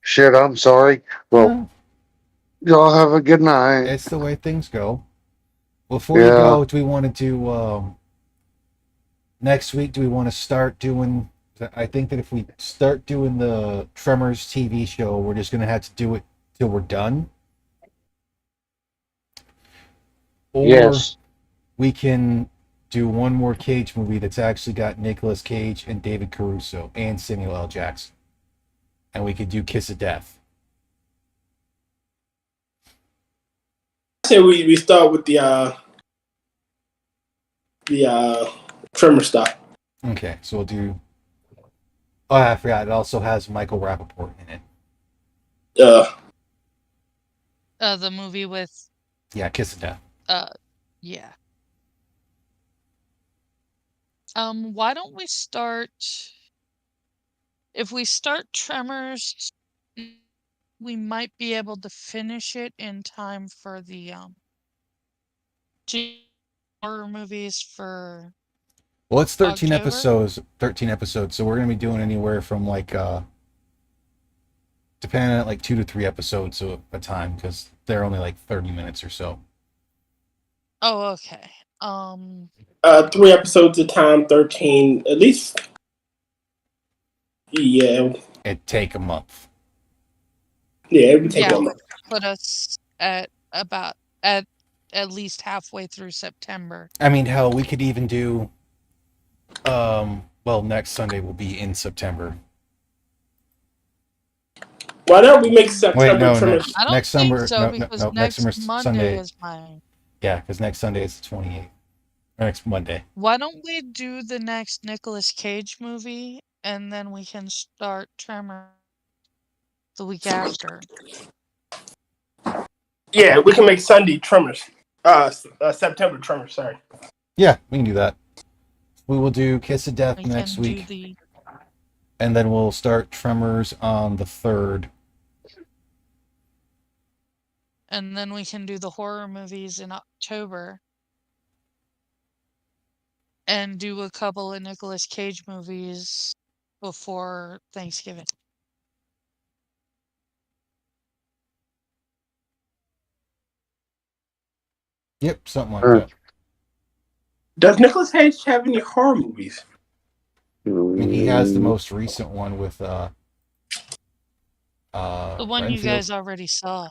Shit, I'm sorry. Well, Eh, y'all have a good night. it's the way things go. Before you Yeah. go, do we want to do next week? Do we want to start doing? I think that if we start doing the Tremors TV show, we're just gonna have to do it till we're done, or Yes. we can do one more Cage movie that's actually got Nicolas Cage and David Caruso and Samuel L. Jackson, and we could do Kiss of Death. I say we start with the trimmer stuff. Okay, so we'll do. Oh, I forgot. It also has Michael Rappaport in it. The movie with Yeah, Kiss of Death. yeah. Why don't we start if we start Tremors we might be able to finish it in time for the horror movies for Well, it's 13 October. episodes. 13 episodes. So we're gonna be doing anywhere from like depending on like 2 to 3 episodes a time because they're only like 30 minutes or so. Oh, okay. 3 episodes a time, 13 at least. Yeah, It'd take a month. yeah, it would take Yeah, one which month. put us at about at least halfway through September. I mean, hell, we could even do. Well, next Sunday will be in September. Why don't we make Wait, September no, trimmers? I don't next think summer. so No, because next next summer's Monday Sunday. is mine. Yeah, because next Sunday is the 28th. Or next Monday. Why don't we do the next Nicolas Cage movie and then we can start Tremor the week after? Yeah, we can make Sunday trimmers. September trimmers. Sorry. Yeah, we can do that. We will do Kiss of Death We next can do week, the and then we'll start Tremors on the 3rd. and then we can do the horror movies in October and do a couple of Nicolas Cage movies before Thanksgiving. Yep, something like Sure. that. Does Nicolas Cage have any horror movies? I mean, he has the most recent one with The one you Renfield. guys already saw.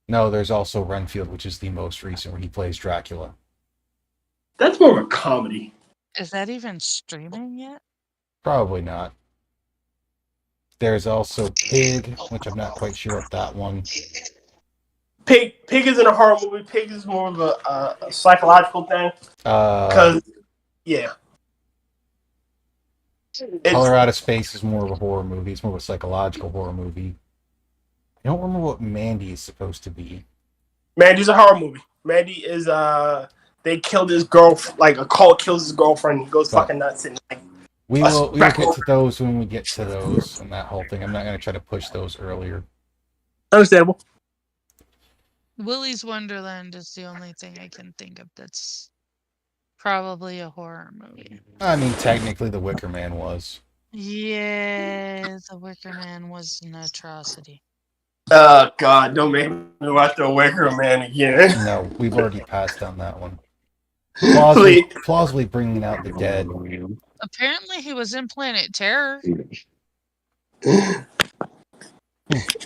No, there's also Renfield, which is the most recent, where he plays Dracula. That's more of a comedy. Is that even streaming yet? Probably not. There's also Pig, which I'm not quite sure of that one. Pig isn't a horror movie. Pig is more of a psychological thing. Because yeah, Color Out of Space is more of a horror movie. It's more of a psychological horror movie. I don't remember what Mandy is supposed to be. Mandy's a horror movie. Mandy is they killed his girlfriend. Like a cult kills his girlfriend. He goes fucking nuts and like. We will get to those when we get to those and that whole thing. I'm not going to try to push those earlier. Understandable. Willy's Wonderland is the only thing I can think of that's probably a horror movie. I mean, technically, The Wicker Man was. Yeah, The Wicker Man was an atrocity. Oh God, don't make me watch The Wicker Man again. No, we've already passed on that one. Please. Plausibly bringing out the dead. Apparently, he was in Planet Terror.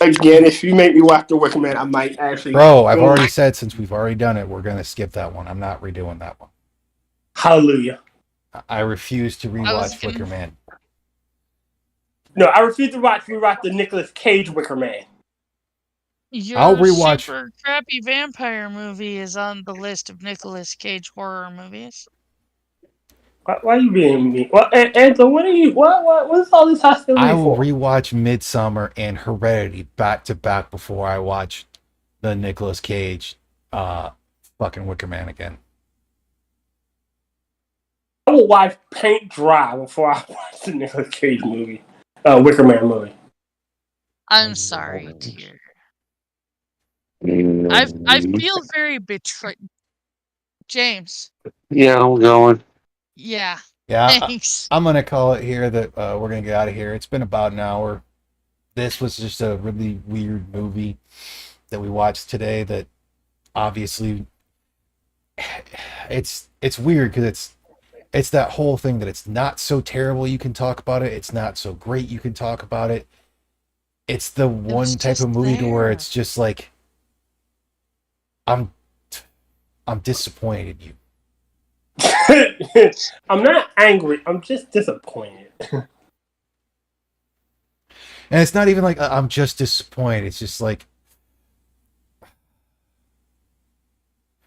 Again, if you make me watch The Wicker Man, I might actually. Bro, I've already said since we've already done it, we're going to skip that one. I'm not redoing that one. Hallelujah. I refuse to rewatch Wicker Man. No, I refuse to rewatch the Nicolas Cage Wicker Man. Your rewatch- super crappy vampire movie is on the list of Nicolas Cage horror movies. Why are you being mean? What, Angela? What are you? What is all this hostility I will for? rewatch Midsummer and Heredity back to back before I watch the Nicolas Cage fucking Wicker Man again. I will watch Paint Dry before I watch the Nicolas Cage movie, Wicker Man movie. I'm sorry, dear. I feel very betrayed. James. Yeah, I'm going. Yeah. Yeah, Thanks. I'm going to call it here that we're going to get out of here. It's been about an hour. This was just a really weird movie that we watched today that obviously it's weird because it's that whole thing that it's not so terrible you can talk about it. It's not so great you can talk about it. It's the one type of movie to where it's just like I'm disappointed in you. I'm not angry. I'm just disappointed. And it's not even like I'm just disappointed. It's just like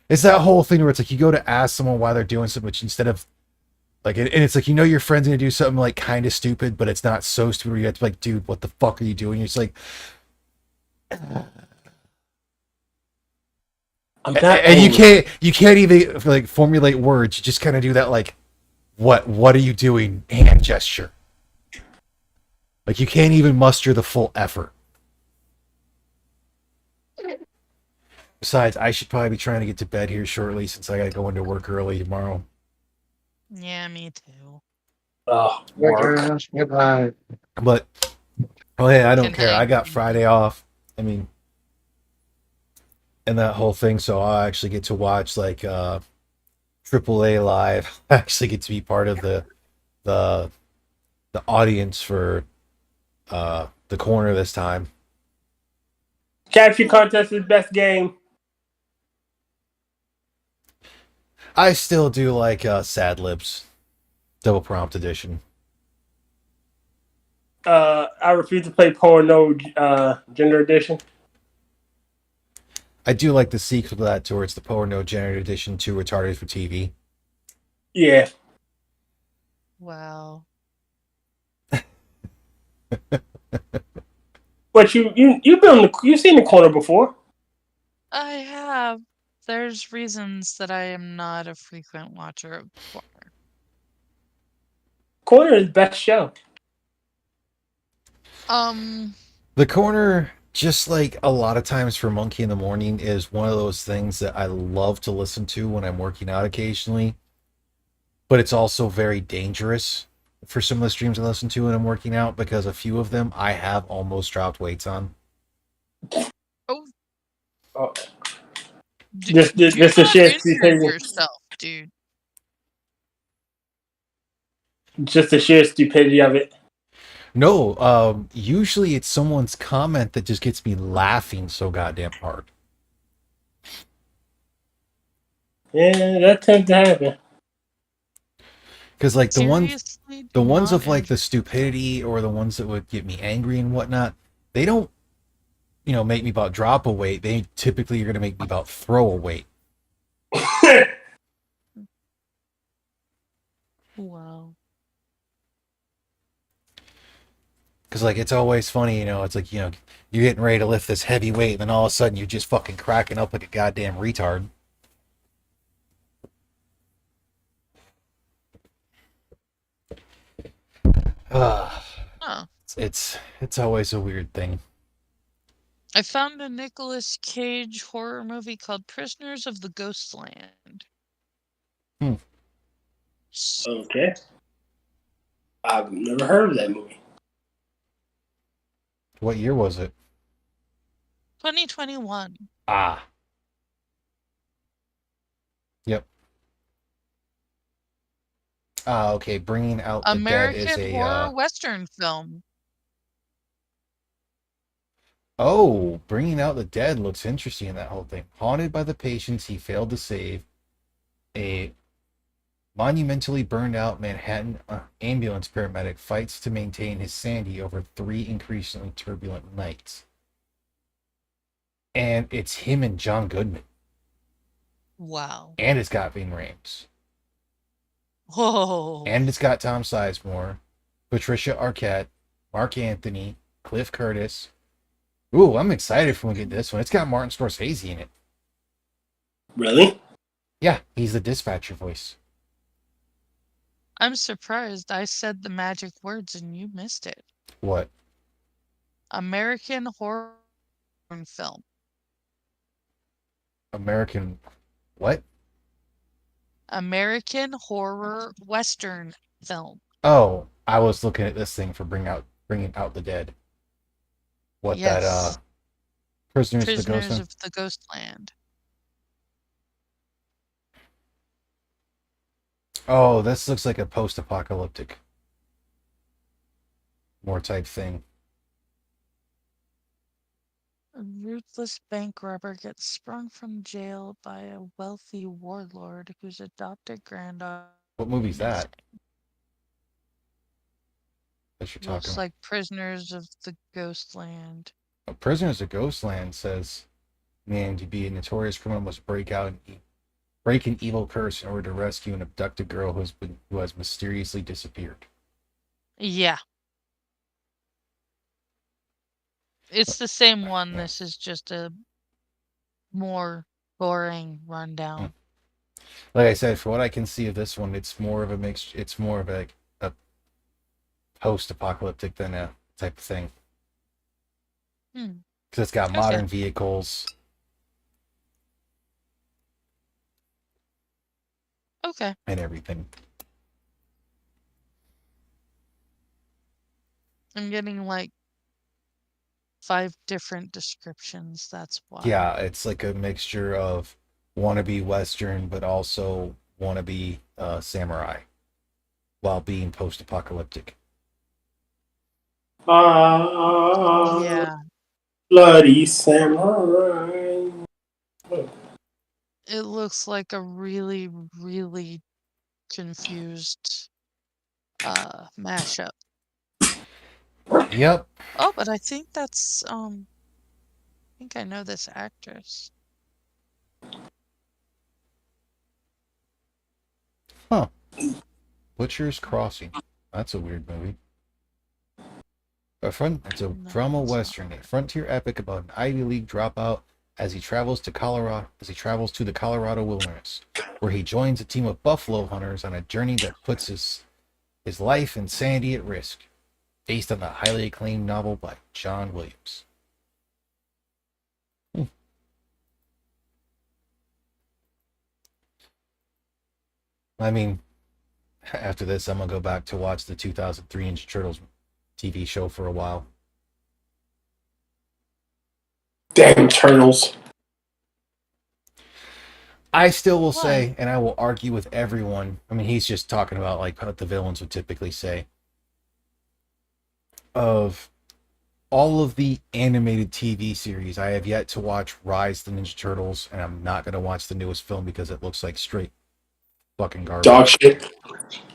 it's that whole thing where it's like you go to ask someone why they're doing something, which instead of like, and it's like, you know, your friend's gonna do something like kind of stupid, but it's not so stupid where you have to be like, dude, what the fuck are you doing? You're just like, I'm not and you can't even like formulate words. You just kind of do that like, what are you doing? Hand gesture. Like you can't even muster the full effort. Besides, I should probably be trying to get to bed here shortly since I got to go into work early tomorrow. Yeah, me too. Oh, work. Goodbye. But oh hey, I don't Good care. I night. got Friday off. I mean, and that whole thing, so I'll actually get to watch like AAA live. I actually get to be part of the the audience for the corner this time. Capture contest is best game. I still do like Sad Libs, double prompt edition. I refuse to play porno gender edition. I do like the sequel to that towards the Power No Generator Edition 2 Retarded for TV. Yeah. Wow. But you've seen the corner before. I have. There's reasons that I am not a frequent watcher of porn. Corner is best show. The corner, just like a lot of times for Monkey in the Morning, is one of those things that I love to listen to when I'm working out occasionally. But it's also very dangerous for some of the streams I listen to when I'm working out because a few of them I have almost dropped weights on. Oh. Do Just the not sheer injure stupidity. yourself, dude. Just the sheer stupidity of it. No, usually it's someone's comment that just gets me laughing so goddamn hard. Yeah, that tends to happen. Because like the ones Seriously, the do ones not of like the injure- stupidity or the ones that would get me angry and whatnot, they don't, make me about drop a weight. They typically are going to make me about throw a weight. Wow. Because like it's always funny, it's like you're getting ready to lift this heavy weight, and then all of a sudden you're just fucking cracking up like a goddamn retard. Oh. It's always a weird thing. I found a Nicolas Cage horror movie called Prisoners of the Ghostland. Hmm. Okay. I've never heard of that movie. What year was it? 2021. Ah. Yep. Ah, okay. Bringing Out the Dead is American horror western film. Oh, Bringing Out the Dead looks interesting in that whole thing. Haunted by the patients he failed to save, a monumentally burned out Manhattan ambulance paramedic fights to maintain his sanity over 3 increasingly turbulent nights. And it's him and John Goodman. Wow. And it's got Ving Rhames. Whoa. And it's got Tom Sizemore, Patricia Arquette, Mark Anthony, Cliff Curtis. Ooh, I'm excited for when we get this one. It's got Martin Scorsese in it. Really? Yeah, he's the dispatcher voice. I'm surprised I said the magic words and you missed it. What? American horror film. American what? American horror western film. Oh, I was looking at this thing for bringing out the dead. What Yes. that Prisoners of the Prisoners Ghostland? of the Ghostland. Oh, this looks like a post-apocalyptic more type thing. A ruthless bank robber gets sprung from jail by a wealthy warlord whose adopted granddaughter What movie's that? That you're talking looks about? like Prisoners of the Ghostland. Prisoners of Ghostland says, man, to be a notorious criminal must break an evil curse in order to rescue an abducted girl who has mysteriously disappeared. Yeah. It's the same one. This is just a more boring rundown. Like I said, for what I can see of this one, it's more of a mix. It's more of a post-apocalyptic than a type of thing. Because it's got Okay. modern vehicles. Okay. and everything. I'm getting like 5 different descriptions. That's why. Yeah, it's like a mixture of wannabe Western, but also wannabe samurai while being post-apocalyptic. Yeah. Bloody samurai. It looks like a really, really confused mashup. Yep. Oh, but I think that's I think I know this actress. Huh. Butcher's Crossing. That's a weird movie. It's a No, drama it's not. western, a frontier epic about an Ivy League dropout as he travels to the Colorado wilderness, where he joins a team of buffalo hunters on a journey that puts his life and sanity at risk, based on the highly acclaimed novel by John Williams. I mean, after this, I'm gonna go back to watch the 2003 Ninja Turtles TV show for a while. Damn turtles. I still will Why? say, and I will argue with everyone. I mean, he's just talking about like what the villains would typically say. Of all of the animated TV series, I have yet to watch Rise of the Ninja Turtles, and I'm not gonna watch the newest film because it looks like straight fucking garbage. Dog shit.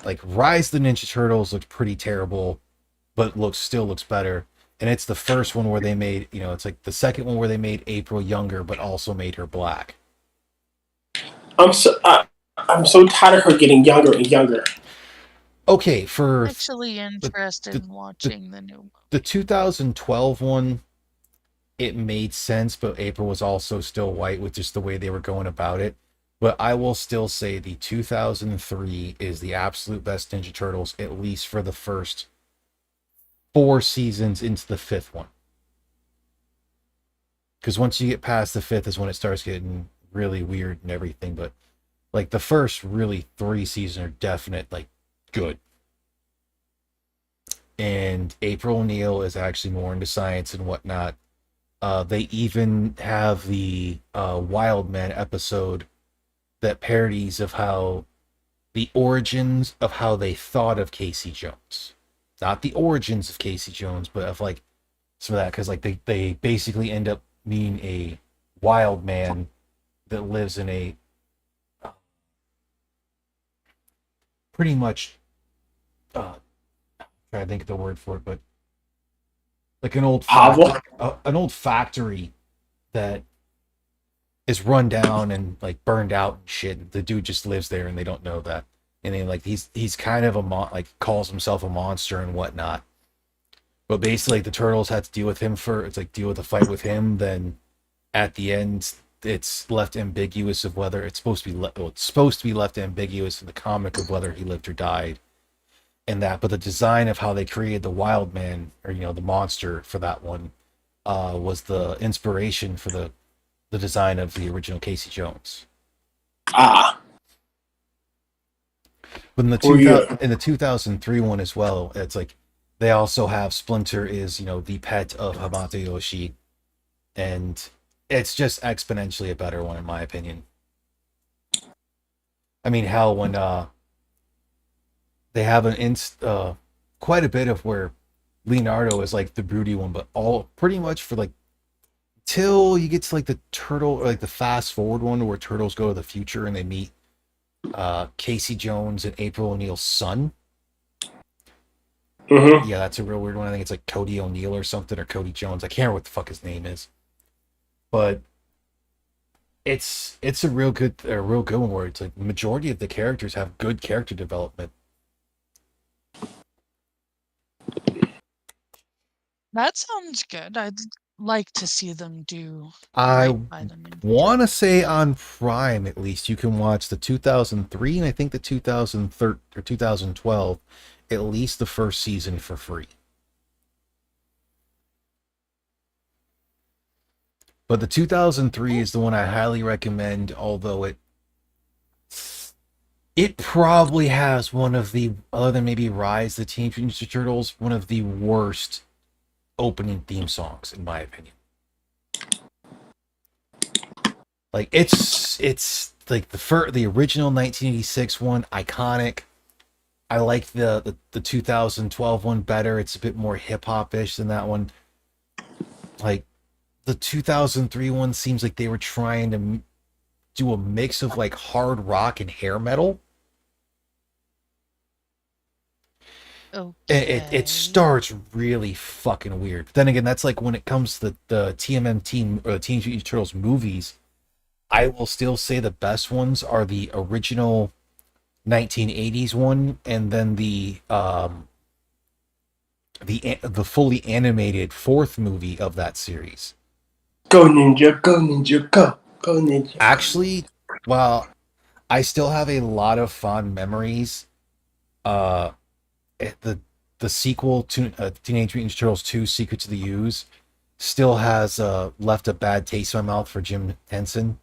Like Rise of the Ninja Turtles looks pretty terrible, but still looks better. And it's the first one where they made, it's like the second one where they made April younger, but also made her black. I'm so tired of her getting younger and younger. Okay, for Actually interested in watching the new movie. the 2012 one, it made sense, but April was also still white with just the way they were going about it. But I will still say the 2003 is the absolute best Ninja Turtles, at least for the first 4 seasons into the 5th one. Because once you get past the 5th is when it starts getting really weird and everything. But like the first really 3 seasons are definite, like good. And April O'Neil is actually more into science and whatnot. They even have the Wild Man episode that parodies of how the origins of how they thought of Casey Jones. Not the origins of Casey Jones, but of like some of that, because like they basically end up being a wild man that lives in a pretty much trying to think of the word for it, but like an old factory that is run down and like burned out and shit. The dude just lives there and they don't know that. And then like he's kind of like calls himself a monster and whatnot. But basically the turtles had to deal with him deal with the fight with him. Then at the end it's left ambiguous of whether it's supposed to be left ambiguous in the comic of whether he lived or died. And that, but the design of how they created the Wild Man, or the monster for that one, was the inspiration for the design of the original Casey Jones. Ah. But in the 2003 one as well, it's like they also have Splinter is the pet of Hamato Yoshi, and it's just exponentially a better one in my opinion. I mean, hell, when they have quite a bit of where Leonardo is like the broody one, but all pretty much for like till you get to like the turtle or like the fast forward one where turtles go to the future and they meet Casey Jones and April O'Neil's son. Mm-hmm. Yeah, that's a real weird one. I think it's like Cody O'Neill or something, or Cody Jones. I can't remember what the fuck his name is, but it's a real good one where it's like the majority of the characters have good character development. That sounds good. I'd like to see them do I right by them. want to say on Prime at least you can watch the 2003 and I think the 2013 or 2012, at least the first season for free. But the 2003 is the one I highly recommend, although It probably has one of the, other than maybe Rise the Teenage Mutant Ninja Turtles, one of the worst opening theme songs in my opinion. Like it's like the original 1986 one, iconic. I like the 2012 one better. It's a bit more hip hop ish than that one. Like the 2003 one seems like they were trying to do a mix of like hard rock and hair metal. It Okay. starts really fucking weird. But then again, that's like when it comes to the TMNT or the Teenage Mutant Ninja Turtles movies. I will still say the best ones are the original 1980s one, and then the fully animated fourth movie of that series. Go Ninja, go Ninja, go. Go Ninja. Actually, while I still have a lot of fond memories, uh, the sequel to Teenage Mutant Ninja Turtles 2: Secrets of the Ooze still has left a bad taste in my mouth for Jim Henson.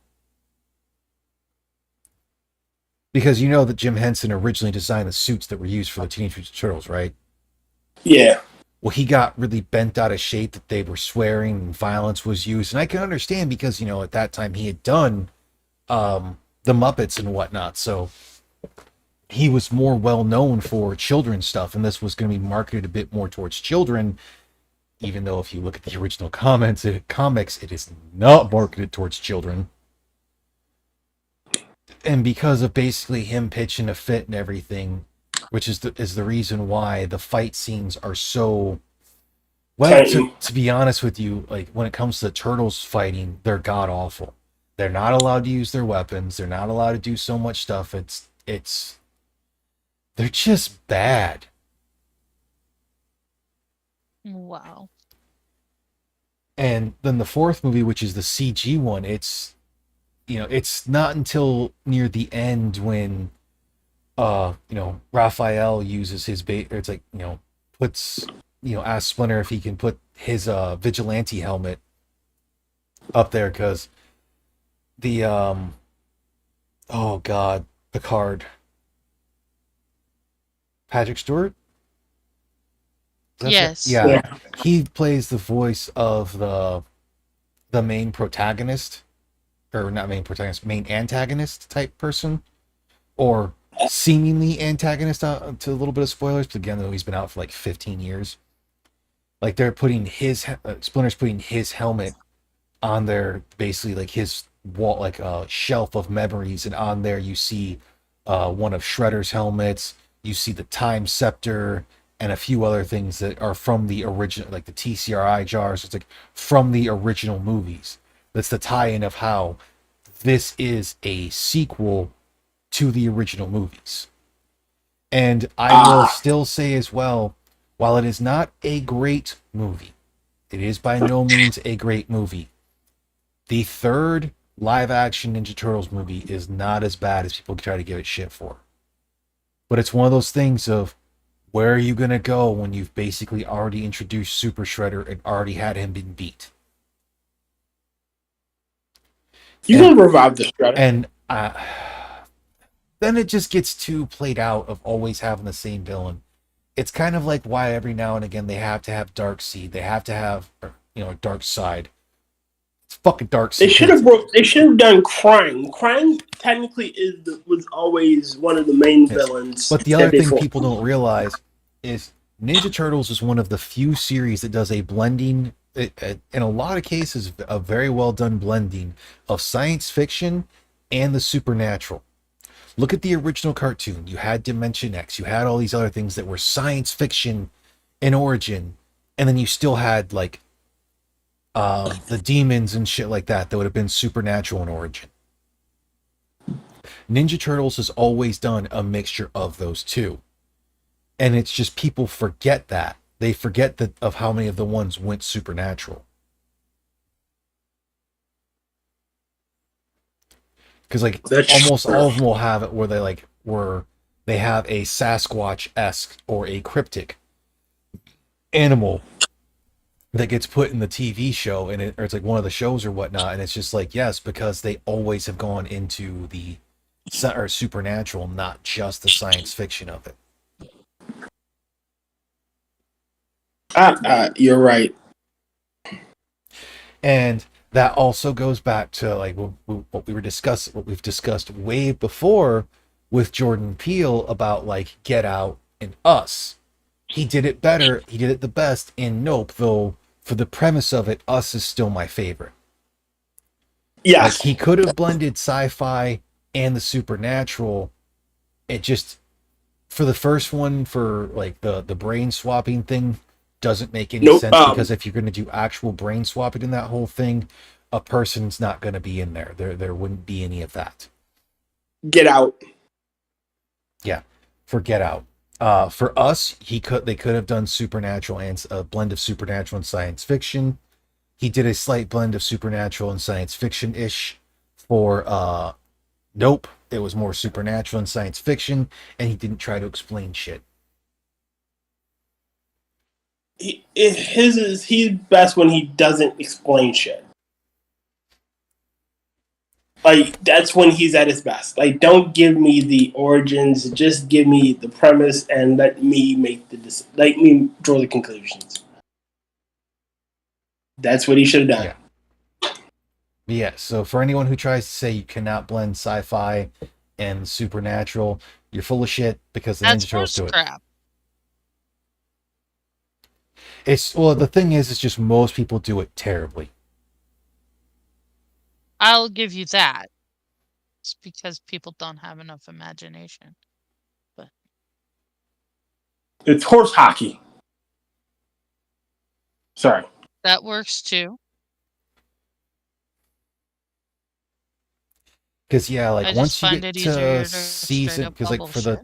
Because you know that Jim Henson originally designed the suits that were used for the Teenage Mutant Ninja Turtles, right? Yeah. Well, he got really bent out of shape that they were swearing and violence was used. And I can understand because, you know, at that time he had done the Muppets and whatnot. So he was more well known for children's stuff. And this was going to be marketed a bit more towards children. Even though if you look at the original comics, it is not marketed towards children. And because of basically him pitching a fit and everything, which is the reason why the fight scenes are so well. To be honest with you, like when it comes to turtles fighting, they're god awful. They're not allowed to use their weapons. They're not allowed to do so much stuff. It's they're just bad. Wow. And then the fourth movie, which is the CG one, it's, you know, it's not until near the end when you know, Raphael uses his it's like, you know, puts, you know, asks Splinter if he can put his vigilante helmet up there because the oh god, Picard, Patrick Stewart. Yes. Yeah, he plays the voice of the main protagonist, or not main protagonist, main antagonist type person, or seemingly antagonist. To a little bit of spoilers, but again, though he's been out for like 15 years. Like they're putting his Splinter's putting his helmet on there, basically like his wall, like a shelf of memories, and on there you see one of Shredder's helmets. You see the Time Scepter and a few other things that are from the original, like the TCRI jars. It's like from the original movies. That's the tie-in of how this is a sequel to the original movies. And I will still say as well, while it is not a great movie, it is by no means a great movie. The third live action Ninja Turtles movie is not as bad as people try to give it shit for. But it's one of those things of, where are you going to go when you've basically already introduced Super Shredder and already had him been beat? You can revive the Shredder. And then it just gets too played out of always having the same villain. It's kind of like why every now and again they have to have Darkseid. They have to have, you know, Darkseid. It's fucking Darkseid. They should have done Krang. Krang technically was always one of the main villains. But the other thing people don't realize is Ninja Turtles is one of the few series that does a blending, in a lot of cases, a very well done blending of science fiction and the supernatural. Look at the original cartoon. You had Dimension X. You had all these other things that were science fiction in origin. And then you still had, like, the demons and shit like that would have been supernatural in origin. Ninja Turtles has always done a mixture of those two. And it's just people forget that. They forget that of how many of the ones went supernatural. Because like almost all of them will have it where they have a Sasquatch-esque or a cryptic animal that gets put in the TV show, or it's like one of the shows or whatnot, and it's just like, yes, because they always have gone into the or supernatural, not just the science fiction of it. You're right. And that also goes back to like what we've discussed way before with Jordan Peele about like Get Out and Us. He did it better. He did it the best in Nope, though for the premise of it, Us is still my favorite. Yes. Like he could have blended sci-fi and the supernatural. It just for the first one, for like the brain swapping thing, doesn't make any Nope. sense, because if you're going to do actual brain swapping in that whole thing, a person's not going to be in there. There wouldn't be any of that. Get Out. Yeah, for Get Out. For Us, they could have done supernatural and a blend of supernatural and science fiction. He did a slight blend of supernatural and science fiction ish. For Nope, it was more supernatural and science fiction, and he didn't try to explain shit. He's best when he doesn't explain shit. Like that's when he's at his best. Like don't give me the origins, just give me the premise and let me let me draw the conclusions. That's what he should have done. Yeah. Yeah, so for anyone who tries to say you cannot blend sci-fi and supernatural, you're full of shit, because the That's Ninja Turtles horse do it. crap. The thing is, it's just most people do it terribly. I'll give you that. It's because people don't have enough imagination. But It's horse hockey. Sorry. that works too. Because yeah, I like just once you find get it easier to to straight season, up because like bubble for shit.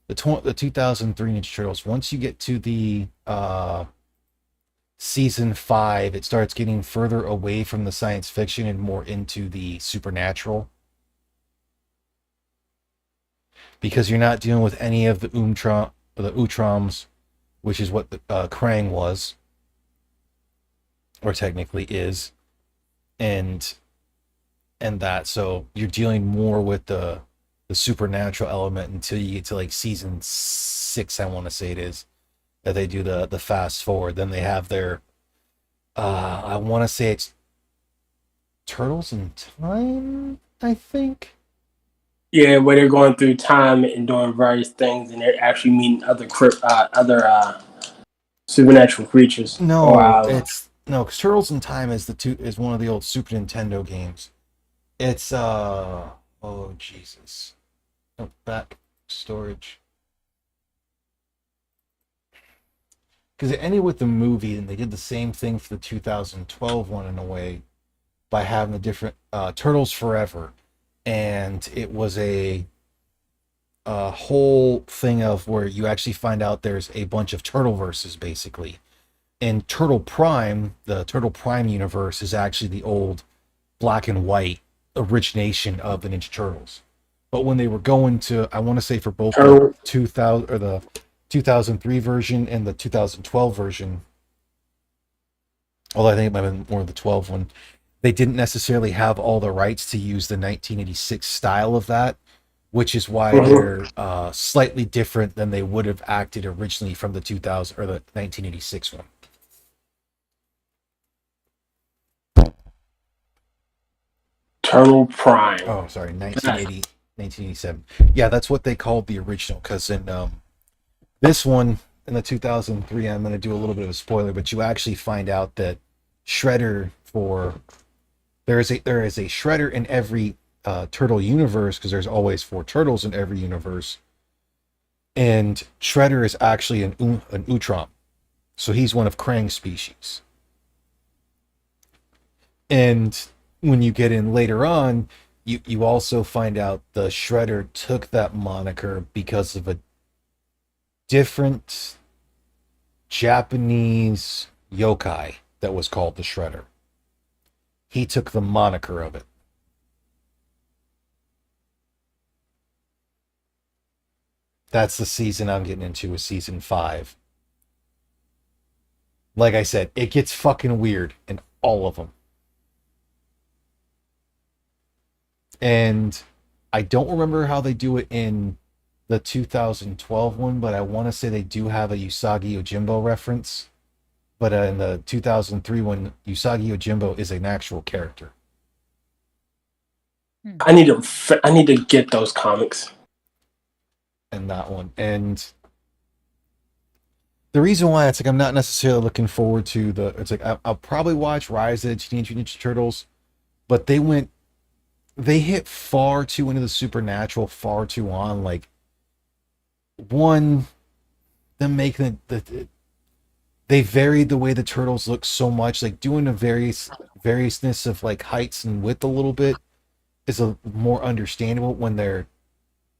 the 2003 Ninja Turtles, once you get to the season 5, it starts getting further away from the science fiction and more into the supernatural, because you're not dealing with any of the Utroms, which is what the Krang was, or technically is, and that. So you're dealing more with the supernatural element until you get to like season 6, I want to say it is, that they do the fast forward. Then they have their I want to say it's Turtles in Time, I think. Yeah, where they're going through time and doing various things, and they're actually meeting other supernatural creatures. No, it's no, because Turtles in Time is one of the old Super Nintendo games. It's oh Jesus. Oh, back storage. Because it ended with the movie, and they did the same thing for the 2012 one in a way, by having the different Turtles Forever, and it was a whole thing of where you actually find out there's a bunch of turtle verses basically. And Turtle Prime, the Turtle Prime universe, is actually the old black and white origination of the Ninja Turtles. But when they were going to, I want to say for both the 2000 or the 2003 version and the 2012 version, although I think it might have been more of the 12 one, they didn't necessarily have all the rights to use the 1986 style of that, which is why they're slightly different than they would have acted originally from the 2000 or the 1986 one. Turtle Prime. Oh, sorry, 1987. Yeah, that's what they called the original, because in this one, in the 2003, I'm going to do a little bit of a spoiler, but you actually find out that Shredder there is a Shredder in every turtle universe, because there's always 4 turtles in every universe, and Shredder is actually an Utrom, so he's one of Krang's species. And when you get in later on, you also find out the Shredder took that moniker because of a different Japanese yokai that was called the Shredder. He took the moniker of it. That's the season I'm getting into, is season 5. Like I said, it gets fucking weird in all of them. And I don't remember how they do it in the 2012 one, but I want to say they do have a Usagi Yojimbo reference. But in the 2003 one, Usagi Yojimbo is an actual character. I need to get those comics. In that one. And the reason why it's like I'm not necessarily looking forward to it's like I'll probably watch Rise of the Teenage Mutant Ninja Turtles, but they hit far too into the supernatural, far too on. Like, one, them making they varied the way the turtles look so much, like doing a variousness of like heights and width a little bit is a more understandable when they're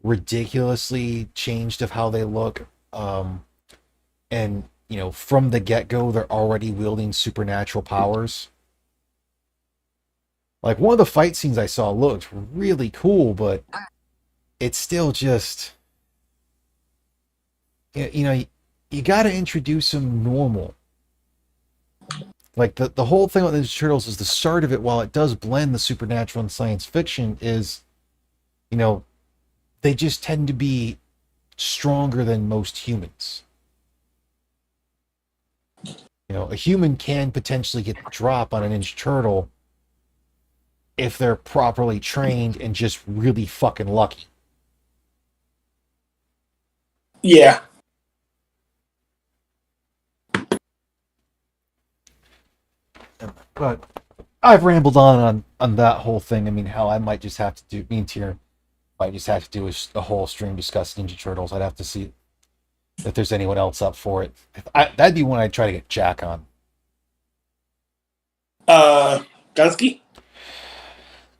ridiculously changed of how they look. And from the get-go they're already wielding supernatural powers. Like, one of the fight scenes I saw looked really cool, but it's still just, you got to introduce them normal. Like, the whole thing with Ninja Turtles is the start of it, while it does blend the supernatural and science fiction, is, they just tend to be stronger than most humans. A human can potentially get the drop on a Ninja Turtle if they're properly trained and just really fucking lucky. Yeah. But I've rambled on that whole thing. I mean, hell, I might just have to do, me and Tier might just have to do a whole stream discussing Ninja Turtles. I'd have to see if there's anyone else up for it. That'd be one I'd try to get Jack on. Gunsky?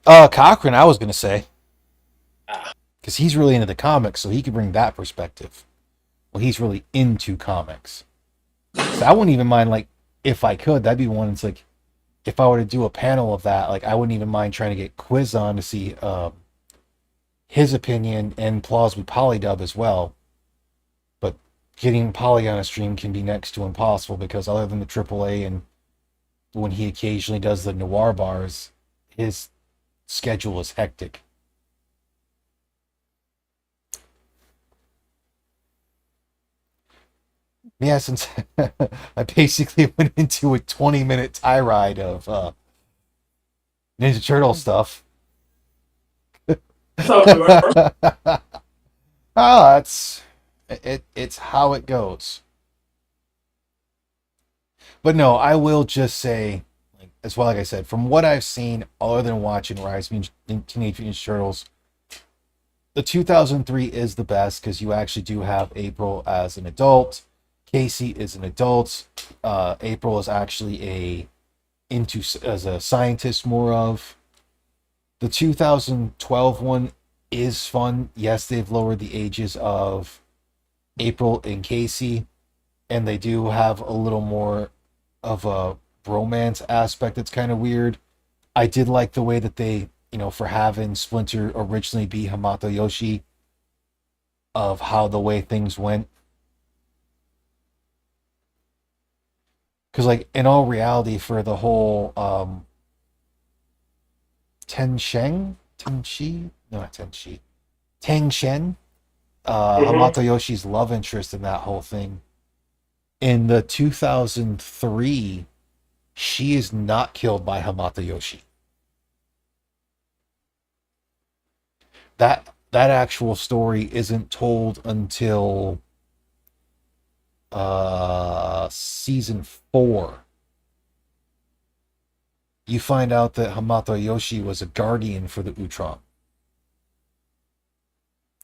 Cochran, I was going to say. Because he's really into the comics, so he could bring that perspective. Well, he's really into comics. So I wouldn't even mind, like, if I could, that'd be one. It's like, if I were to do a panel of that, like, I wouldn't even mind trying to get Quiz on to see his opinion and plausibly Polydub as well. But getting Poly on a stream can be next to impossible, because other than the AAA and when he occasionally does the noir bars, his schedule is hectic. Yeah, since I basically went into a 20-minute tirade of Ninja Turtle stuff. It's how it goes. But no, I will just say, as well, like I said, from what I've seen, other than watching Rise of Teenage Mutant Ninja Turtles, the 2003 is the best, because you actually do have April as an adult. Casey is an adult. April is actually as a scientist more of. The 2012 one is fun. Yes, they've lowered the ages of April and Casey, and they do have a little more of a romance aspect that's kind of weird. I did like the way that they, for having Splinter originally be Hamato Yoshi, of how the way things went. Because, like, in all reality, for the whole Tang Shen, Hamato Yoshi's love interest in that whole thing, in the 2003, she is not killed by Hamato Yoshi. That actual story isn't told until season 4. You find out that Hamato Yoshi was a guardian for the Utron.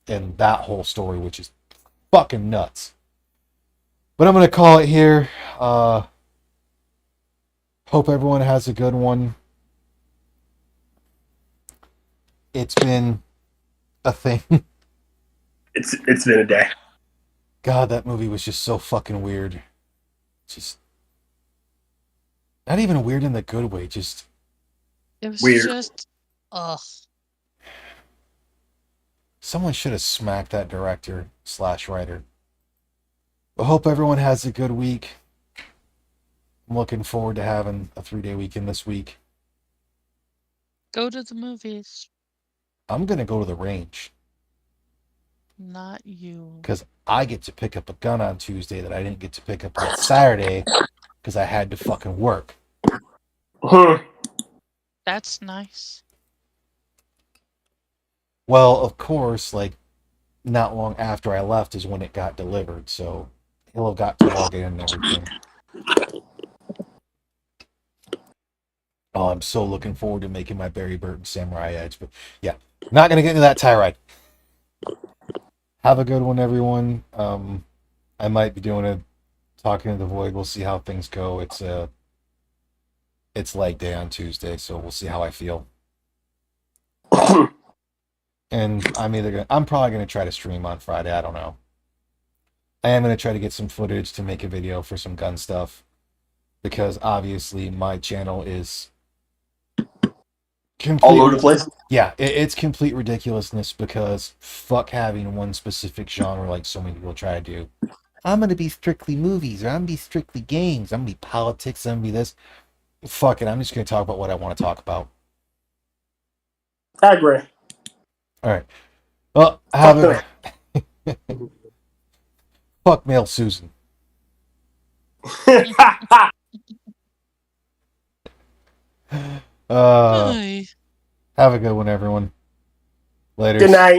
And that whole story, which is fucking nuts. But I'm going to call it here. Hope everyone has a good one. It's been a thing. It's been a day. God, that movie was just so fucking weird. Just not even weird in the good way, just It was Weird. just, ugh. someone should have smacked that director / writer. I hope everyone has a good week. I'm looking forward to having a 3-day weekend this week. Go to the movies. I'm gonna go to the range Not you. because I get to pick up a gun on Tuesday that I didn't get to pick up on Saturday because I had to fucking work. That's nice. Well, of course, like not long after I left is when it got delivered, so he'll have got to log in and everything. Oh, I'm so looking forward to making my Barry Burton Samurai Edge, but yeah, not gonna get into that tie ride. Have a good one, everyone. I might be doing a talking to the void. We'll see how things go. It's leg day on Tuesday, so we'll see how I feel. And I'm probably gonna try to stream on Friday. I don't know. I am gonna try to get some footage to make a video for some gun stuff because obviously my channel is complete, all over the place. Yeah, it's complete ridiculousness because fuck having one specific genre like so many people try to do. I'm gonna be strictly movies, or I'm gonna be strictly games, I'm gonna be politics, I'm gonna be this. Fuck it, I'm just gonna talk about what I want to talk about. I agree. All right. Well, fuck male Susan. Ay. Have a good one, everyone. Later. Good night.